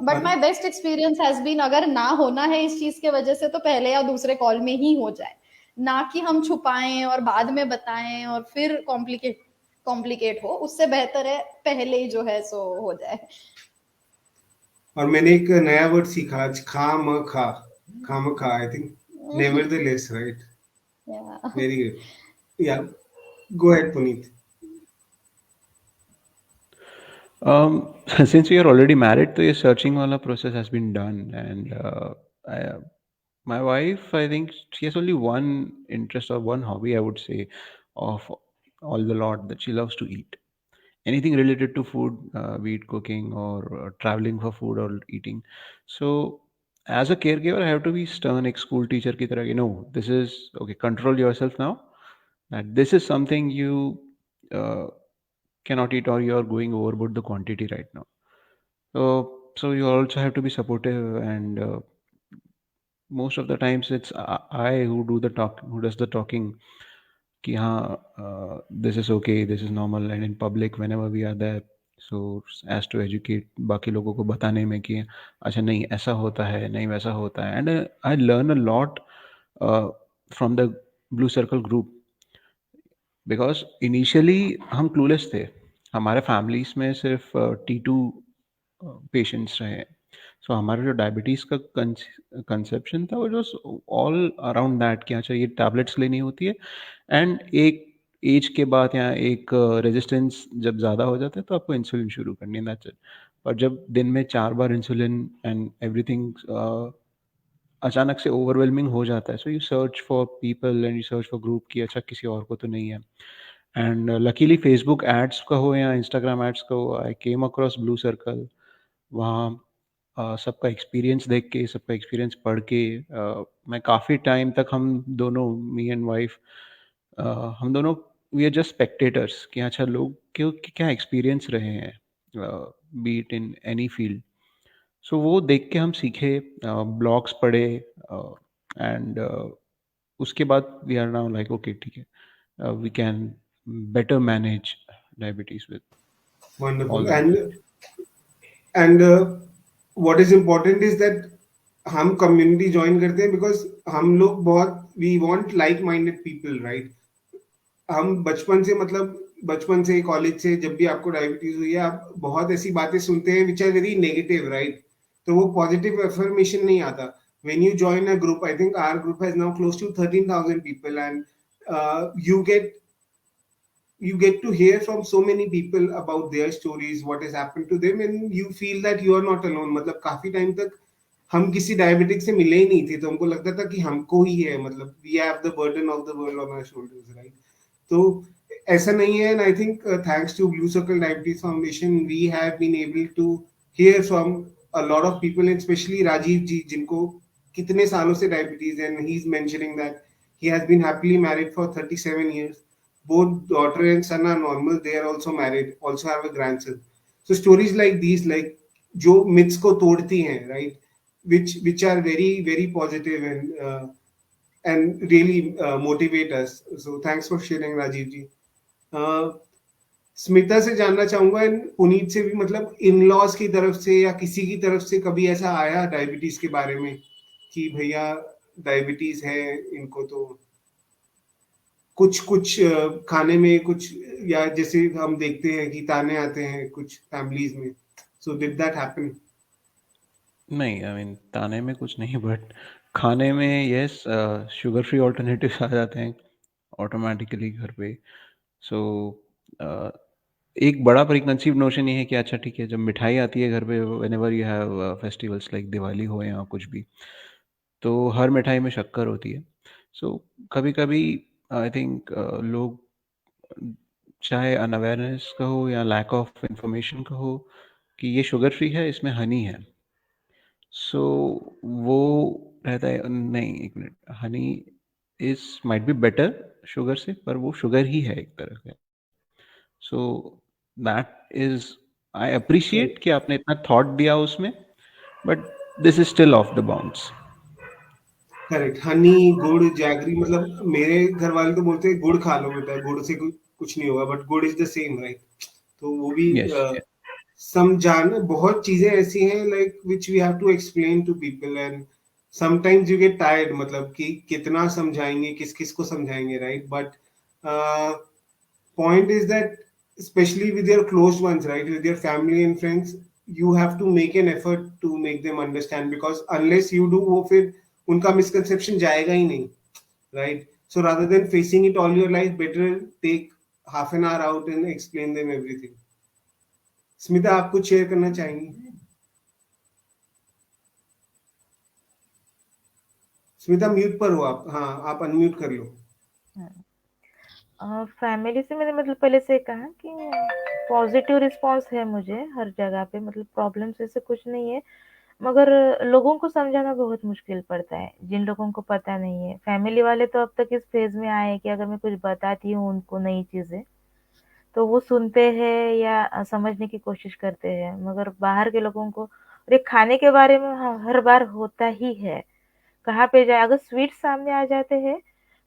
But my best experience has been, अगर ना होना है इस चीज के वजह से तो पहले या दूसरे कॉल में ही हो जाए, ना कि हम छुपाएं और बाद में बताएं और फिर कॉम्प्लिकेट हो. उससे बेहतर है पहले ही जो है सो हो जाए. और मैंने एक नया वर्ड सीखा आज, खामखा. I think nevertheless, right? Very good. Yeah, go ahead Puneet. Since we are already married, so this searching wala process has been done, and my wife, I think she has only one interest or one hobby, I would say, of all the lot, that she loves to eat. Anything related to food, be it cooking or traveling for food or eating. So as a caregiver, I have to be stern, like school teacher ki tarah, this is okay, control yourself now, that this is something you uh, cannot eat, or you are going overboard the quantity right now. So you also have to be supportive, and most of the times it's I who does the talking, कि हाँ, this is okay, this is normal, and in public whenever we are there, so as to educate बाकी लोगों को बताने में कि अच्छा नहीं ऐसा होता है, नहीं वैसा होता है. And I learn a lot from the Blue Circle group, because initially हम clueless थे. हमारे families में सिर्फ T2 पेशेंट्स रहे. सो हमारा जो डायबिटीज़ का कंसेप्शन था वो जो ऑल अराउंड दैट कि अच्छा ये टैबलेट्स लेनी होती है एंड एक एज के बाद या एक रेजिस्टेंस जब ज़्यादा हो जाता है तो आपको इंसुलिन शुरू करनी है, दैट्स इट। पर जब दिन में 4 बार इंसुलिन एंड एवरीथिंग अचानक से ओवरवेलमिंग हो जाता है, so you search for people and you search for group कि अच्छा किसी और को तो नहीं है। एंड लकीली फेसबुक एड्स का हो या इंस्टाग्राम एड्स का हो, आई केम अक्रॉस ब्लू सर्कल। वहाँ सबका एक्सपीरियंस देख के, सबका एक्सपीरियंस पढ़ के मैं काफ़ी टाइम तक हम दोनों, मी एंड वाइफ, हम दोनों वी आर जस्ट स्पेक्टेटर्स कि अच्छा लोग क्यों क्या एक्सपीरियंस रहे हैं, be it in any field. So वो देख के हम सीखे, ब्लॉग्स पढ़े एंड उसके बाद we are now like okay ठीक है, we can better manage diabetes with all Wonderful. The And what is important is that हम कम्युनिटी ज्वाइन करते हैं बिकॉज हम लोग बहुत we want like minded people, right? हम बचपन से, मतलब बचपन से कॉलेज से जब भी आपको डायबिटीज हुई है, आप बहुत ऐसी बातें सुनते हैं which are very negative, right? तो वो पॉजिटिव अफर्मेशन नहीं आता। When you join a group, I think our group has now close to 13,000 people, and you get you get to hear from so many people about their stories, what has happened to them, and you feel that you are not alone. मतलब काफी time तक हम किसी diabetic से मिले ही नहीं थे, तो हमको लगता था कि हमको ही है, मतलब we have the burden of the world on our shoulders, right? तो ऐसा नहीं है, and I think thanks to Blue Circle Diabetes Foundation we have been able to hear from a lot of people, and specially Rajeev ji, जिनको कितने सालों से diabetes, and he is mentioning that he has been happily married for 37 years. Both daughter and son are normal. They are also married, also have a grandson. So stories like these, like जो myths को तोड़ती हैं, right? Which are very very positive and really motivate us. So thanks for sharing, Rajiv ji. Smita से जानना चाहूंगा, and Puneet से भी, मतलब इन लॉज की तरफ से या किसी की तरफ से कभी ऐसा आया डायबिटीज के बारे में कि भैया डायबिटीज है इनको, तो कुछ कुछ खाने में कुछ, या जैसे हम देखते हैं कि ताने आते हैं कुछ फैमिलीज में, सो डिड दैट हैपन? नहीं, आई मीन ताने में कुछ नहीं, बट खाने में यस, शुगर फ्री ऑल्टरनेटिव्स आ जाते हैं ऑटोमेटिकली घर पे। सो एक बड़ा प्रीकंसीव नोशन ये है कि अच्छा ठीक है, जब मिठाई आती है घर पे, whenever you have festivals like Diwali हो या कुछ भी, तो हर मिठाई में शक्कर होती है। सो कभी कभी आई थिंक लोग, चाहे अनअवेयरनेस का हो या लैक ऑफ इंफॉर्मेशन का हो, कि ये शुगर फ्री है, इसमें हनी है। सो वो रहता है, नहीं एक minute, honey is might be better sugar से, पर वो शुगर ही है एक तरह का। सो दैट इज, आई अप्रिशिएट कि आपने इतना थॉट दिया उसमें, but this is still of the bounds. Correct. Honey, गुड़, जैगरी, मतलब मेरे घर वाले तो बोलते हैं गुड़ खा लो बेटा, गुड़ से कुछ नहीं होगा, बट गुड़ इज द सेम, राइट? तो वो भी यस, समझाना, बहुत चीजें ऐसी हैं like which we have to explain to people, and sometimes you get tired, मतलब कि कितना समझाएंगे, किस किस को समझाएंगे, right? But point is that especially with your close ones, right, with your family and friends, you have to make an effort to make them understand, because unless you do, वो फिर उनका misconception जाएगा ही नहीं, right? So rather than facing it all your life, better take half an hour out and explain them everything. Smita, आप कुछ share करना चाहेंगी? Smita mute पर हो आप, हाँ आप अनम्यूट कर लो। फैमिली से मैंने मतलब पहले से कहा कि पॉजिटिव रिस्पांस है मुझे हर जगह पे, मतलब प्रॉब्लम्स ऐसे कुछ नहीं है, मगर लोगों को समझाना बहुत मुश्किल पड़ता है जिन लोगों को पता नहीं है। फैमिली वाले तो अब तक इस फेज में आए हैं कि अगर मैं कुछ बताती हूँ उनको नई चीजें, तो वो सुनते हैं या समझने की कोशिश करते हैं, मगर बाहर के लोगों को, और ये खाने के बारे में हर बार होता ही है। कहाँ पे जाए, अगर स्वीट सामने आ जाते हैं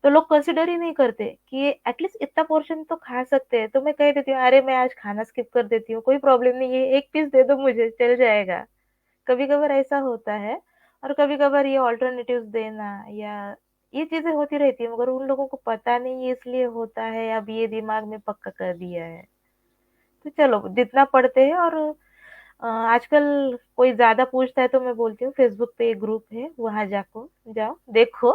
तो लोग कंसिडर ही नहीं करते कि ये एटलीस्ट इतना पोर्शन तो खा सकते हैं, तो मैं कह देती हूँ अरे मैं आज खाना स्किप कर देती हूँ, कोई प्रॉब्लम नहीं है, एक पीस दे दो मुझे चल जाएगा। कभी कभार ऐसा होता है, और कभी कभार ये ऑल्टरनेटिव्स देना या ये चीजें होती रहती है, मगर उन लोगों को पता नहीं है इसलिए होता है, अब ये दिमाग में पक्का कर दिया है। तो चलो जितना पढ़ते हैं और आजकल कोई ज्यादा पूछता है तो मैं बोलती हूँ फेसबुक पे एक ग्रुप है, वहां जाको जाओ देखो,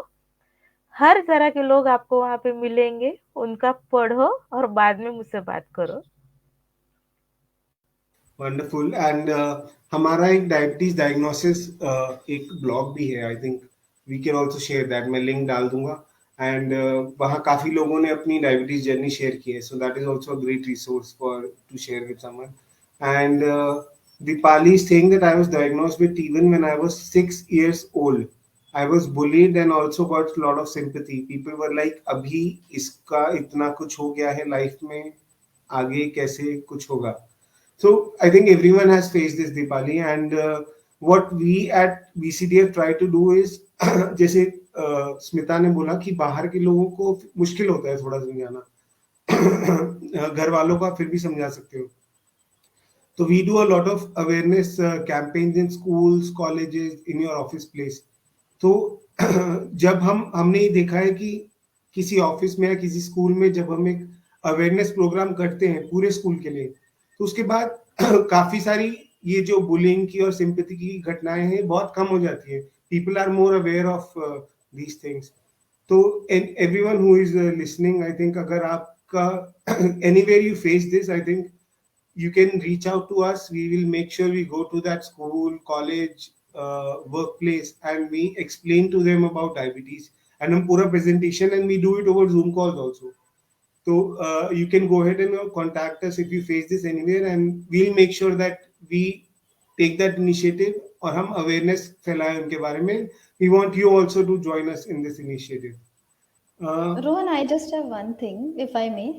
हर तरह के लोग आपको वहां पे मिलेंगे, उनका पढ़ो और बाद में मुझसे बात करो। वंडरफुल। एंड हमारा एक डायबिटीज डायग्नोसिस एक ब्लॉग भी है, I think we can also share that, मैं लिंक डाल दूंगा। एंड वहाँ काफी लोगों ने अपनी डायबिटीज जर्नी शेयर की है, so that is also a great resource for to share with someone. And Dipali is saying that I was diagnosed with T1 when I was 6 years old. I was bullied and also got a lot of sympathy. People were like, अभी इसका इतना कुछ हो गया है life में, आगे कैसे कुछ होगा। So I think everyone has faced this, Dipali, and what we at BCDF try to do is जैसे स्मिता ने बोला कि बाहर के लोगों को मुश्किल होता है थोड़ा समझाना, घर वालों का फिर भी समझा सकते हो। So we do a lot of awareness campaigns in schools, colleges, in your office place. तो जब हमने ये देखा है कि किसी ऑफिस में या किसी स्कूल में जब हम एक अवेयरनेस प्रोग्राम करते हैं पूरे स्कूल के लिए, तो उसके बाद काफी सारी ये जो बुलिंग की और सिंपैथी की घटनाएं हैं बहुत कम हो जाती है। People are more aware of these things. तो everyone who is listening, I think अगर आपका anywhere you face this, I think you can reach out to us. We will make sure we go to that school, college, workplace, and we explain to them about diabetes. And हम पूरा presentation, and we do it over Zoom calls also. So you can go ahead and contact us if you face this anywhere, and we'll make sure that we take that initiative और हम awareness फैलाएं उनके बारे में. We want you also to join us in this initiative. Rohan, I just have one thing, if I may.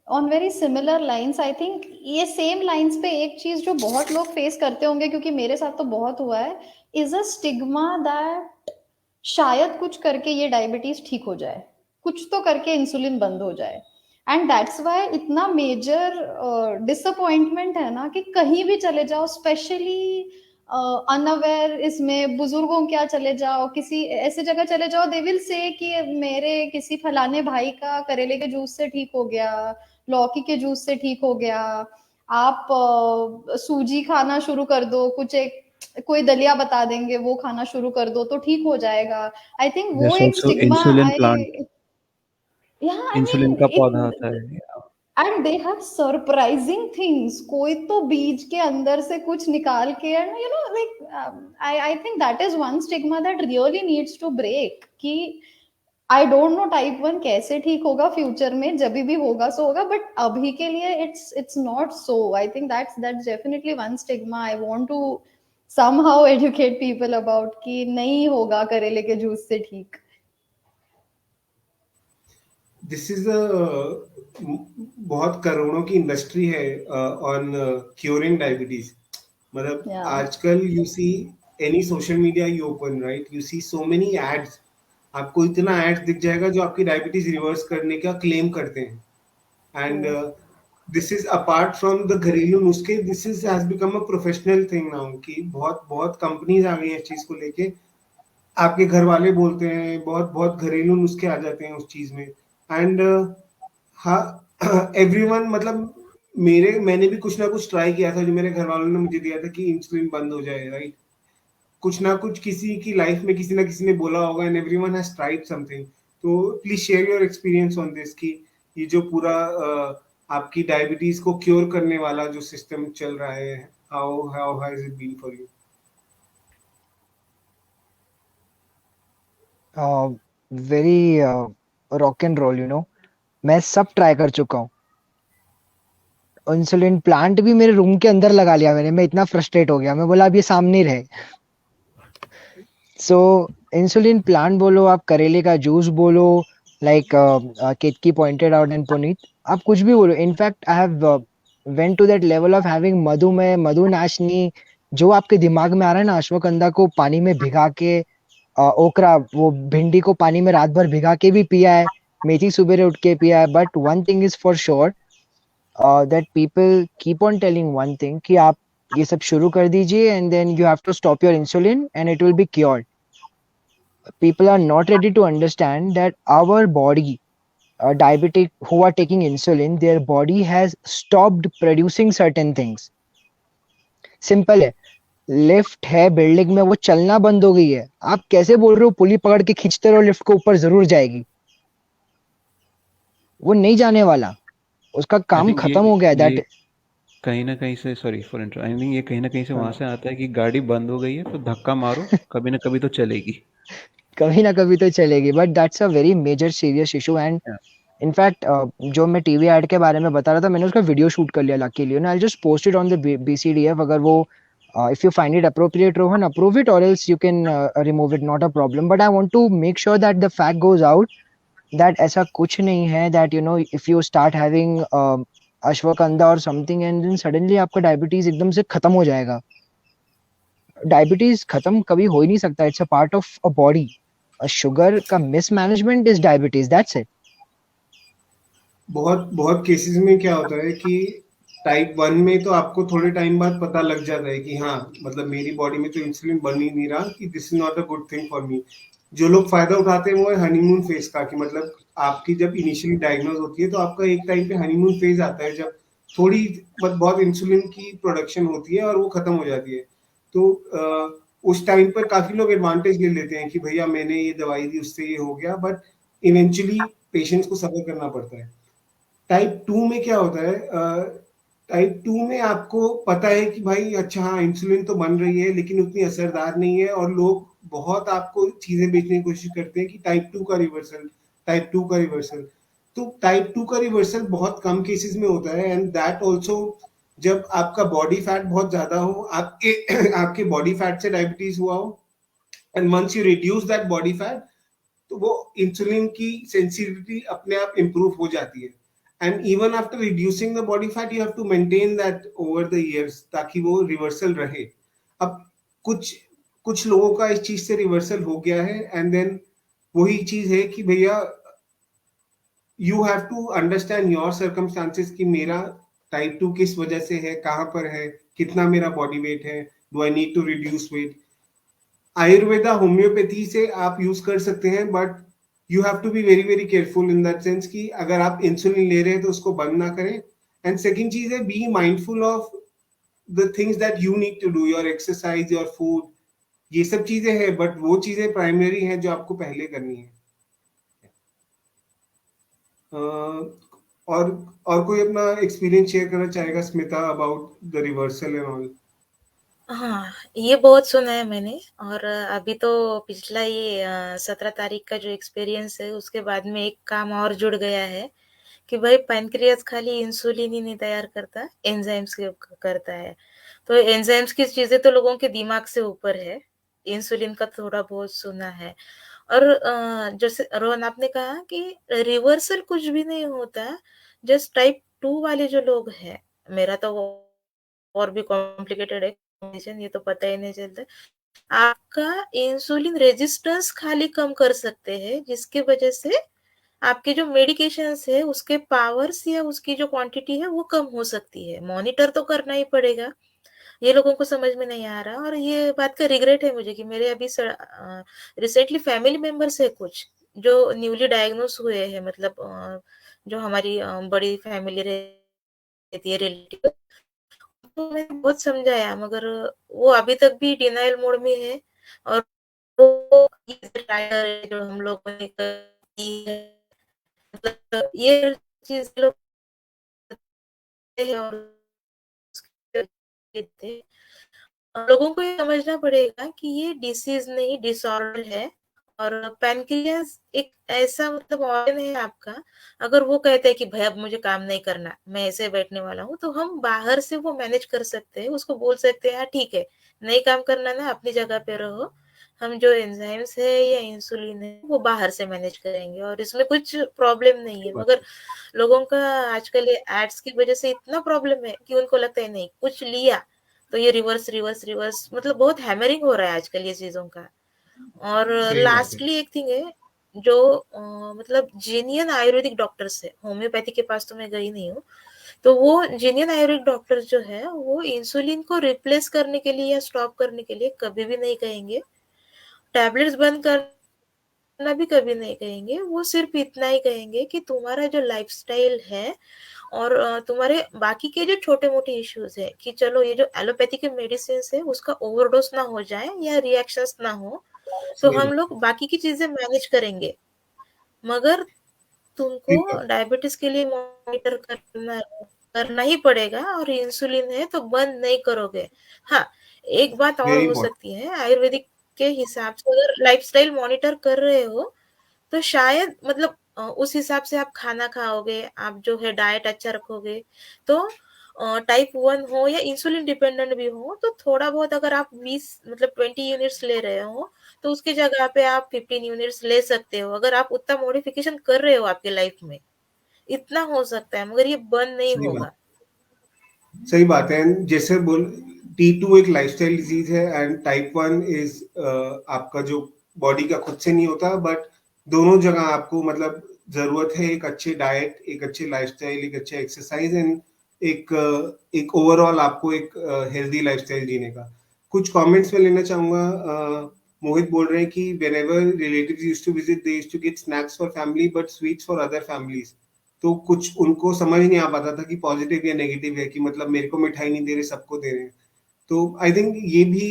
On very similar lines, I think ये same lines पे एक चीज जो बहुत लोग फेस करते होंगे, क्योंकि मेरे साथ तो बहुत हुआ है, इज अ स्टिग्मा दैट शायद कुछ करके ये डायबिटीज ठीक हो जाए, कुछ तो करके इंसुलिन बंद हो जाए। एंड दैट्स वाई इतना मेजर डिसअपॉइंटमेंट है ना कि कहीं भी चले जाओ, स्पेशली अनअवेयर, इसमें बुजुर्गों क्या चले जाओ, किसी ऐसे जगह चले जाओ, दे विल से कि मेरे किसी फलाने भाई का करेले के जूस से ठीक हो गया, लौकी के जूस से ठीक हो गया, आप सूजी खाना शुरू कर दो, कुछ एक कोई दलिया बता देंगे वो खाना शुरू कर दो तो ठीक हो जाएगा। आई थिंक वो There's एक also stigma insulin I, plant. yeah, I insulin mean का पौधा it, आता है। and they have surprising things, कोई तो बीज के अंदर से कुछ निकाल के, and you know, like I think that is one stigma that really needs to break, कि आई डोंट नो टाइप 1 कैसे ठीक होगा फ्यूचर में, जब भी होगा सो होगा, बट अभी के लिए it's not so. I think that's definitely one stigma I want to somehow educate people about, कि नहीं होगा करेले के जूस से ठीक। दिस इज अ बहुत करोड़ों की इंडस्ट्री है ऑन क्यूरिंग डायबिटीज। मतलब Yeah. आजकल you see any social media you open, right, you see so many ads. आपको इतना एड्स दिख जाएगा जो आपकी डायबिटीज रिवर्स करने का क्लेम करते हैं। And this is apart from the घरेलू नुस्खे, this is has become a professional thing now, कि बहुत बहुत कंपनीज आ गई हैं इस चीज को लेके। आपके घर वाले बोलते हैं, बहुत बहुत घरेलू नुस्खे आ जाते हैं उस चीज में। एंड हाँ, एवरीवन, मतलब मैंने भी कुछ ना कुछ ट्राई किया था जो मेरे घर वालों ने मुझे दिया था कि इंसुलिन बंद हो जाए, राइट। कुछ ना कुछ किसी की लाइफ में किसी ना किसी ने बोला होगा, and everyone has tried something. तो please share your experience on this, कि ये जो पूरा आपकी डायबिटीज को क्योर करने वाला जो सिस्टम चल रहा है, how has it been for you? Very rock and roll, you know. मैं सब ट्राई कर चुका हूँ। इंसुलिन प्लांट भी मेरे रूम के अंदर लगा लिया मैंने, मैं इतना फ्रस्ट्रेट हो गया, मैं बोला अब ये सामने रहे। सो इंसुलिन प्लांट बोलो, आप करेले का जूस बोलो, like Ketaki pointed out and Puneet, आप कुछ भी बोलो। In fact I have went to that level of having मधुमेह, मधुनाशनी, जो आपके दिमाग में आ रहा है ना, अश्वगंधा को पानी में भिगा के, ओकरा वो भिंडी को पानी में रात भर भिगा के भी पिया है, मेथी सुबह उठ के पिया है। But one thing is for sure, that people keep on telling one thing, कि आप ये सब शुरू कर दीजिए and then you have to stop your insulin and it will be cured. People are not ready to understand that our body, diabetic who are taking insulin, their body has stopped producing certain things. Simple है, lift है building में, वो चलना बंद हो गई है, आप कैसे बोल रहे हो पुली पकड़ के खींचते रहो लिफ्ट को ऊपर, जरूर जाएगी? वो नहीं जाने वाला, उसका आई काम थिंक खत्म हो गया है, ये दैट कहीं ना कहीं से, sorry for inter, I think ये कहीं ना कहीं से वहां से आता है कि गाड़ी बंद हो गई है तो धक्का मारो, कभी ना कभी तो चलेगी। कभी ना कभी तो चलेगी, but that's a very major serious issue. And Yeah. In fact जो मैं टीवी एड के बारे में बता रहा था, मैंने उसका वीडियो शूट कर लिया luckily, and I just post it on the BCDF। अगर वो if you find it appropriate, Rohan, approve it, और else you can remove it, not a problem, but I want to make sure that the fact goes out that ऐसा कुछ नहीं है, that you know if you start having ashwagandha और something and then suddenly आपका diabetes एकदम से खत्म हो जाएगा। डायबिटीज खत्म कभी हो ही नहीं सकता, it's a part of a body. Sugar का mismanagement is diabetes, that's it. बहुत बहुत केसेस में क्या होता है कि टाइप 1 में तो आपको थोड़े टाइम बाद पता लग जाता है कि हाँ, मतलब मेरी बॉडी में तो इंसुलिन बन ही नहीं रहा, कि this is not a good thing for me. जो लोग फायदा उठाते हैं वो है हनीमून फेज का, कि मतलब आपकी जब इनिशियली डायग्नोज होती है तो आपका एक टाइम पे हनीमून फेज आता है, जब थोड़ी बहुत इंसुलिन की प्रोडक्शन होती है और वो खत्म हो जाती है। तो उस टाइम पर काफी लोग एडवांटेज ले लेते हैं कि भैया मैंने ये दवाई दी उससे ये हो गया, बट इवेंचुअली पेशेंट्स को सफर करना पड़ता है। टाइप 2 में क्या होता है, टाइप 2 में आपको पता है कि भाई अच्छा हाँ इंसुलिन तो बन रही है लेकिन उतनी असरदार नहीं है, और लोग बहुत आपको चीजें बेचने की कोशिश करते हैं कि टाइप 2 का रिवर्सल, टाइप 2 का रिवर्सल। तो टाइप 2 का रिवर्सल बहुत कम केसेस में होता है, एंड दैट ऑल्सो जब आपका बॉडी फैट बहुत ज्यादा हो, आपके आपके बॉडी फैट से डायबिटीज हुआ हो, and once you reduce that body fat, तो वो इंसुलिन की सेंसिटिविटी अपने आप इंप्रूव हो जाती है। And even after reducing the body fat you have to maintain that over the years, ताकि वो रिवर्सल रहे। अब कुछ कुछ लोगों का इस चीज से रिवर्सल हो गया है, एंड देन वही चीज है कि भैया you have to understand your circumstances, कि मेरा टाइप 2 किस वजह से है, कहां पर है, कितना मेरा बॉडी वेट है, do I need to reduce weight. Ayurveda homeopathy से आप यूज कर सकते हैं, but you have to be very very careful in that sense कि अगर आप इंसुलिन ले रहे हैं तो उसको बंद ना करें। एंड सेकंड चीज है, be mindful of the things that you need to do, your exercise, your food, ये सब चीजें हैं, बट वो चीजें प्राइमरी हैं जो आपको पहले करनी है। और और कोई अपना एक्सपीरियंस शेयर करना चाहेगा Smita about the reversal and all? हाँ, ये बहुत सुना है मैंने। और अभी तो पिछला ये 17 तारीख का जो एक्सपीरियंस है उसके बाद में एक काम और जुड़ गया है कि भाई पैनक्रियाज खाली इंसुलिन ही नहीं तैयार करता, एंजाइम्स के करता है। तो एंजाइम्स की चीजें तो लोगों के दिमाग से ऊपर है, इंसुलिन का थोड़ा बहुत सुना है। और जैसे रोहन आपने कहा कि रिवर्सल कुछ भी नहीं होता, जस्ट टाइप 2 वाले जो लोग हैं, मेरा तो वो और भी कॉम्प्लिकेटेड है कंडीशन, ये तो पता ही नहीं चलता। आपका इंसुलिन रेजिस्टेंस खाली कम कर सकते हैं, जिसकी वजह से आपके जो मेडिकेशंस है उसके पावर्स या उसकी जो क्वांटिटी है वो कम हो सकती है। मॉनिटर तो करना ही पड़ेगा, ये लोगों को समझ में नहीं आ रहा। और ये बात का रिग्रेट है मुझे कि मेरे अभी रिसेंटली फैमिली मेंबर्स है कुछ जो न्यूली डायग्नोस हुए हैं, मतलब जो हमारी बड़ी फैमिली रहती है रिलेटिव, तो मैंने बहुत समझाया मगर वो अभी तक भी डिनायल मोड में है। और वो जो हम लोगों ने की है, मतलब ये चीज लोग करते हैं। और थे, लोगों को ये समझना पड़ेगा कि ये डिसीज नहीं, डिसऑर्डर है। और पैनक्रियास एक ऐसा मतलब ऑर्गन है आपका, अगर वो कहते हैं कि भाई अब मुझे काम नहीं करना, मैं ऐसे बैठने वाला हूँ, तो हम बाहर से वो मैनेज कर सकते हैं, उसको बोल सकते हैं हाँ ठीक है, नहीं काम करना ना, अपनी जगह पे रहो, हम जो एंजाइम्स है या इंसुलिन है वो बाहर से मैनेज करेंगे, और इसमें कुछ प्रॉब्लम नहीं है। मगर लोगों का आजकल ये एड्स की वजह से इतना प्रॉब्लम है कि उनको लगता है नहीं कुछ लिया तो ये रिवर्स रिवर्स रिवर्स, मतलब बहुत हैमरिंग हो रहा है आजकल ये चीजों का। और सही बात है। लास्टली एक थिंग है जो मतलब जेन्युइन आयुर्वेदिक डॉक्टर्स है, होम्योपैथी के पास तो मैं गई नहीं हूँ, तो वो जेन्युइन आयुर्वेदिक डॉक्टर्स जो है वो इंसुलिन को रिप्लेस करने के लिए या स्टॉप करने के लिए कभी भी नहीं कहेंगे। टैबलेट्स बंद कर करना भी कभी नहीं कहेंगे, वो सिर्फ इतना ही कहेंगे कि तुम्हारा जो लाइफस्टाइल है और तुम्हारे बाकी के जो छोटे-मोटे इश्यूज़ है कि चलो ये जो एलोपैथी के मेडिसिन्स है उसका ओवरडोज़ ना हो जाए या रिएक्शंस ना हो, तो सही हम लोग बाकी की चीज़ें मैनेज करेंगे। मगर तुमको बात डायबिटीज़ के लिए मॉनिटर करना ही पड़ेगा और इंसुलिन है तो बंद नहीं करोगे। हाँ, एक बात और वेरी हो इंपॉर्टेंट। सकती है, आयुर्वेदिक के हिसाब से अगर लाइफ़स्टाइल मॉनिटर कर रहे हो तो शायद मतलब उस हिसाब से आप खाना खाओगे, आप जो है डाइट अच्छा रखोगे, तो टाइप 1 हो या इंसुलिन डिपेंडेंट भी हो, तो थोड़ा बहुत अगर आप 20 मतलब 20 यूनिट्स ले रहे हो, तो उसकी जगह पे आप 15 यूनिट्स ले सकते हो, अगर आप उतना मॉडिफिकेशन कर रहे हो आपके लाइफ में। इतना हो सकता है, मगर ये बंद नहीं सही बात होगा। सही बात है। And जैसे बोल, T2 एक लाइफस्टाइल डिजीज है एंड टाइप 1 इज आपका जो बॉडी का खुद से नहीं होता, बट दोनों जगह आपको मतलब जरूरत है एक अच्छे डाइट, एक अच्छे लाइफस्टाइल, एक अच्छे एक्सरसाइज एंड एक ओवरऑल आपको एक हेल्दी लाइफस्टाइल जीने का। कुछ कमेंट्स में लेना चाहूंगा। मोहित बोल रहे हैं कि whenever relatives used to visit they used to get snacks for family but sweets for other families। तो कुछ उनको समझ नहीं आ पाता था कि पॉजिटिव या नेगेटिव है, कि मतलब मेरे को मिठाई नहीं दे रहे, सबको दे रहे हैं। तो आई थिंक ये भी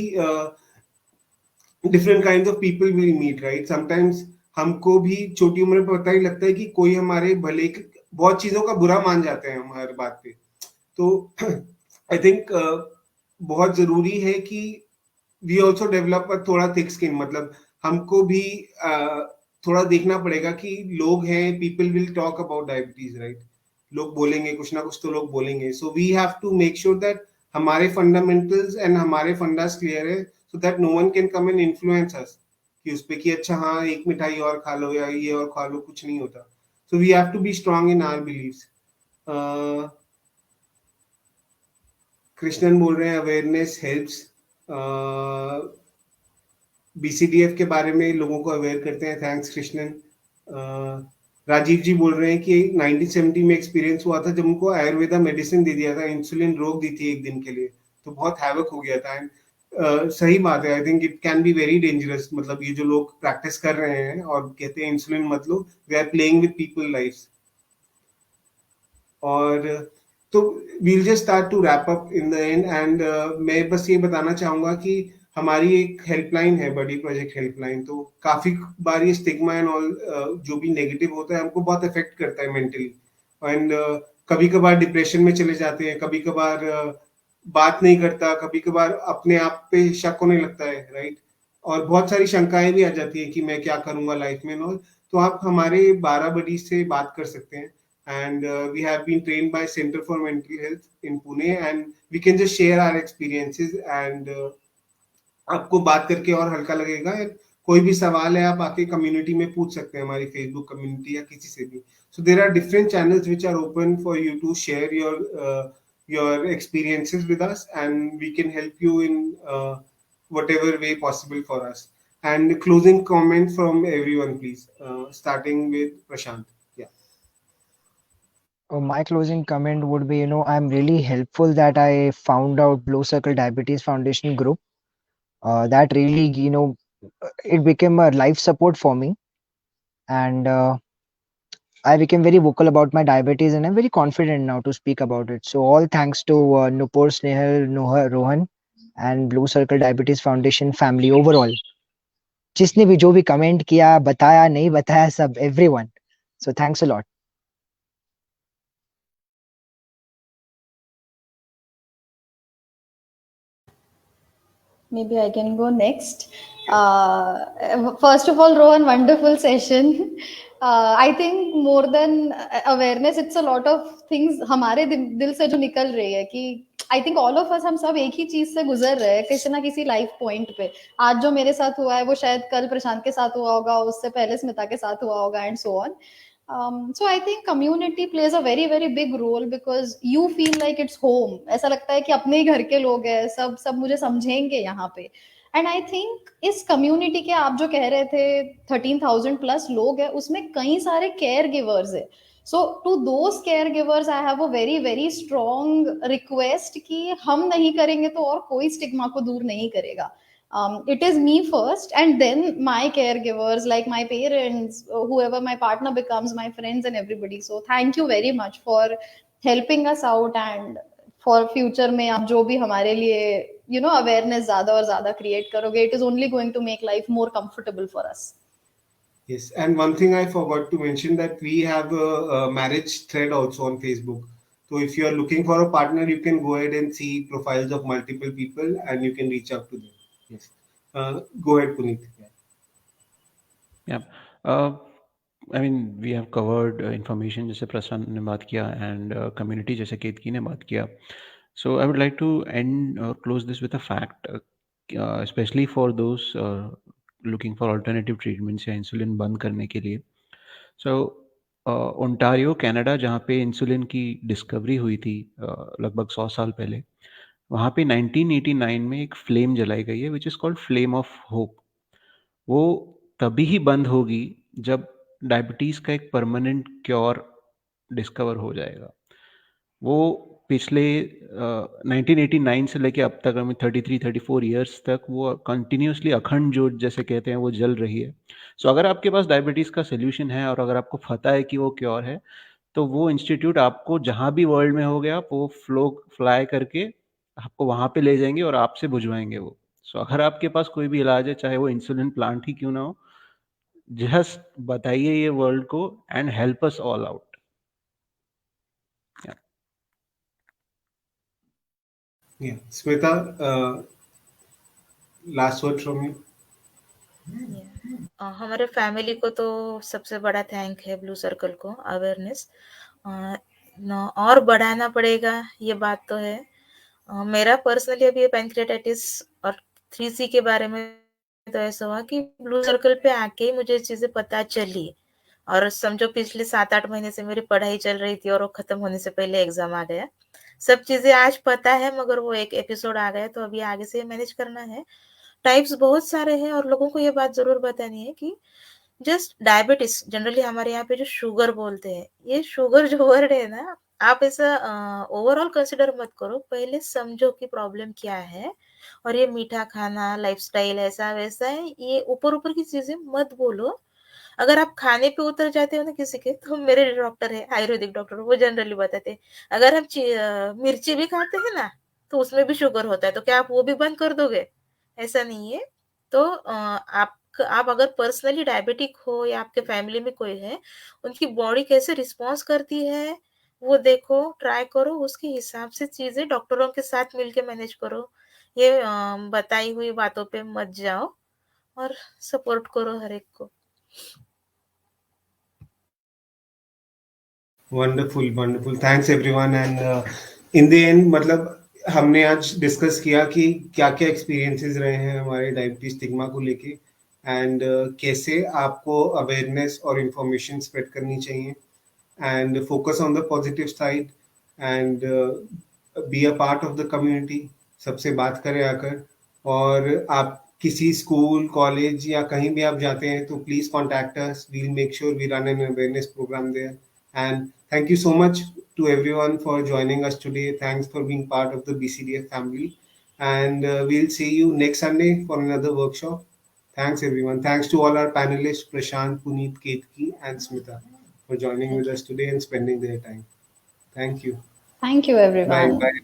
different kind of people will meet, right. Sometimes हमको भी छोटी उम्र में पता ही लगता है कि कोई हमारे भले बहुत चीजों का बुरा मान जाते हैं हम हर बात पे। तो आई थिंक बहुत जरूरी है कि वी ऑल्सो डेवलप थोड़ा थिक स्किन, मतलब हमको भी थोड़ा देखना पड़ेगा कि लोग हैं, people will talk about diabetes, right. लोग बोलेंगे, कुछ ना कुछ तो लोग बोलेंगे। So we have to make sure that हमारे फंडामेंटल्स एंड हमारे फंडास क्लियर है, so that no one can come and influence us कि उस पे कि अच्छा हाँ एक मिठाई और खा लो या ये और खा लो, कुछ नहीं होता। So we have to be strong in our beliefs. Krishnan बोल रहे हैं अवेयरनेस हेल्प्स, बीसीडीएफ के बारे में लोगों को अवेयर करते हैं। थैंक्स कृष्णन। राजीव जी बोल रहे हैं कि 1970 में एक्सपीरियंस हुआ था जब उनको आयुर्वेदा मेडिसिन दे दिया था, इंसुलिन रोक दी थी एक दिन के लिए, तो बहुत हैवक हो गया था। एंड सही बात है, I think it can be very dangerous. मतलब ये जो लोग प्रैक्टिस कर रहे हैं और कहते हैं इंसुलिन मत लो, they are playing with people life. और तो we'll just start to wrap up in the end. And मैं बस ये बताना चाहूंगा कि हमारी एक हेल्पलाइन है, बड़ी प्रोजेक्ट हेल्पलाइन। तो काफी बार ये स्टिग्मा एंड ऑल जो भी नेगेटिव होता है हमको बहुत इफेक्ट करता है मेंटली। एंड कभी कभार डिप्रेशन में चले जाते हैं, कभी कभार बात नहीं करता, कभी कभार अपने आप पे शक होने लगता है, राइट। और बहुत सारी शंकाएं भी आ जाती है कि मैं क्या करूंगा लाइफ में और। तो आप हमारे 12 बडी से बात कर सकते हैं। And we have been trained by Center for Mental Health in Pune, and we can just share our experiences and आपको बात करके और हल्का लगेगा। कोई भी सवाल है आप आके कम्युनिटी में पूछ सकते हैं, हमारी फेसबुक कम्युनिटी या किसी से भी। So there are different channels which are open for you to share your experiences with us, and we can help you in whatever way possible for us. And closing comment from everyone, please, starting with Prashant. Yeah. My closing comment would be, I'm really helpful that I found out Blue Circle Diabetes Foundation group. That really, it became a life support for me, and I became very vocal about my diabetes, and I'm very confident now to speak about it. So all thanks to Nupur, Snehal, Noha, Rohan, and Blue Circle Diabetes Foundation family overall. जिसने भी जो भी comment किया, बताया नहीं बताया, सब everyone. So thanks a lot. Maybe I can go next. First of all, Rohan, wonderful session. I think more than awareness, it's a lot of things हमारे दिल से जो निकल रही है कि I think all of us, हम सब एक ही चीज से गुजर रहे हैं किसी ना किसी लाइफ पॉइंट पे। आज जो मेरे साथ हुआ है वो शायद कल प्रशांत के साथ हुआ होगा, उससे पहले स्मिता के साथ हुआ होगा, and so on. So I think community plays a very very big role because you feel like it's home. ऐसा लगता है कि अपने ही घर के लोग हैं, सब सब मुझे समझेंगे यहाँ पे. एंड आई थिंक इस कम्युनिटी के, आप जो कह रहे थे 13,000 प्लस लोग हैं, उसमें कई सारे केयर गिवर्स है. So to those care givers I have a very very strong request कि हम नहीं करेंगे तो और कोई स्टिग्मा को दूर नहीं करेगा. It is me first, and then my caregivers, like my parents, whoever my partner becomes, my friends and everybody. So thank you very much for helping us out, and for future में आप जो भी हमारे लिए awareness ज़्यादा और ज़्यादा create करोगे, it is only going to make life more comfortable for us. Yes, and one thing I forgot to mention, that we have a marriage thread also on Facebook. So if you are looking for a partner, you can go ahead and see profiles of multiple people, and you can reach out to them. Yes. Go ahead, Puneet. Yeah. Yeah. I mean, we have covered information जैसे प्रशांत ने बात किया and community जैसे केतकी ने बात किया. So I would like to end or close this with a fact, especially for those looking for alternative treatments या insulin बंद करने के लिए. So ओंटारियो कनाडा, जहाँ पे इंसुलिन की डिस्कवरी हुई थी लगभग 100 साल पहले, वहाँ पे 1989 में एक फ्लेम जलाई गई है which is called flame of hope. वो तभी ही बंद होगी जब डायबिटीज़ का एक परमानेंट क्योर डिस्कवर हो जाएगा. वो पिछले 1989 से लेके अब तक, हमें 33-34 ईयर्स तक वो कंटिन्यूसली अखंड ज्योत जैसे कहते हैं वो जल रही है. सो अगर आपके पास डायबिटीज़ का सोल्यूशन है और अगर आपको पता है कि वो क्योर है, तो वो इंस्टीट्यूट आपको जहाँ भी वर्ल्ड में हो गया वो फ्लाई करके आपको वहाँ पे ले जाएंगे और आपसे बुझवाएंगे वो. सो अगर आपके पास कोई भी इलाज है, चाहे वो इंसुलिन प्लांट ही क्यों ना हो, जस्ट बताइए ये वर्ल्ड को and help us all out. Yeah. Smita, last word from you. हमारे फैमिली को तो सबसे बड़ा थैंक है ब्लू सर्कल को, अवेयरनेस और बढ़ाना पड़ेगा, ये बात तो है. मेरा पर्सनली अभी पैंक्रियाटाइटिस और 3C के बारे में तो ऐसा हुआ कि ब्लू सर्कल पे आके ही मुझे चीजें पता चली. और समझो पिछले 7-8 महीने से मेरी पढ़ाई चल रही थी और वो खत्म होने से पहले एग्जाम आ गया. सब चीजें आज पता है, मगर वो एक एपिसोड आ गया, तो अभी आगे से मैनेज करना है. टाइप्स बहुत सारे हैं और लोगों को ये बात जरूर बतानी है कि जस्ट डायबिटीज, जनरली हमारे यहाँ पे जो शुगर बोलते हैं, ये शुगर जो वर्ड है ना, आप ऐसा ओवरऑल कंसिडर मत करो. पहले समझो कि प्रॉब्लम क्या है, और ये मीठा खाना, लाइफस्टाइल ऐसा वैसा है, ये ऊपर ऊपर की चीजें मत बोलो. अगर आप खाने पे उतर जाते हो ना किसी के, तो मेरे डॉक्टर है आयुर्वेदिक डॉक्टर, वो जनरली बताते हैं अगर हम मिर्ची भी खाते हैं ना तो उसमें भी शुगर होता है, तो क्या आप वो भी बंद कर दोगे? ऐसा नहीं है. तो आप अगर पर्सनली डायबिटिक हो या आपके फैमिली में कोई है, उनकी बॉडी कैसे रिस्पॉन्स करती है वो देखो, ट्राई करो, उसके हिसाब से चीजें डॉक्टरों के साथ मिलके मैनेज करो. ये बताई हुई बातों पे मत जाओ और सपोर्ट करो हर एक को. Wonderful wonderful, thanks everyone. And in the and, मतलब हमने आज डिस्कस किया कि क्या क्या एक्सपीरियंसेस रहे हैं हमारे डायबिटीज स्टिग्मा को लेके, एंड कैसे आपको अवेयरनेस और इंफॉर्मेशन स्प्रेड करनी चाहिए, and focus on the positive side, and be a part of the community. सबसे बात करें आकर. और आप किसी स्कूल, कॉलेज या कहीं भी आप जाते हैं तो please contact us. We'll make sure we run an awareness program there. And thank you so much to everyone for joining us today. Thanks for being part of the BCDF family. And we'll see you next Sunday for another workshop. Thanks everyone. Thanks to all our panelists, Prashant, Puneet, Ketki, and Smita, for joining with us today and spending their time. Thank you. Thank you, Bye. everyone. Bye.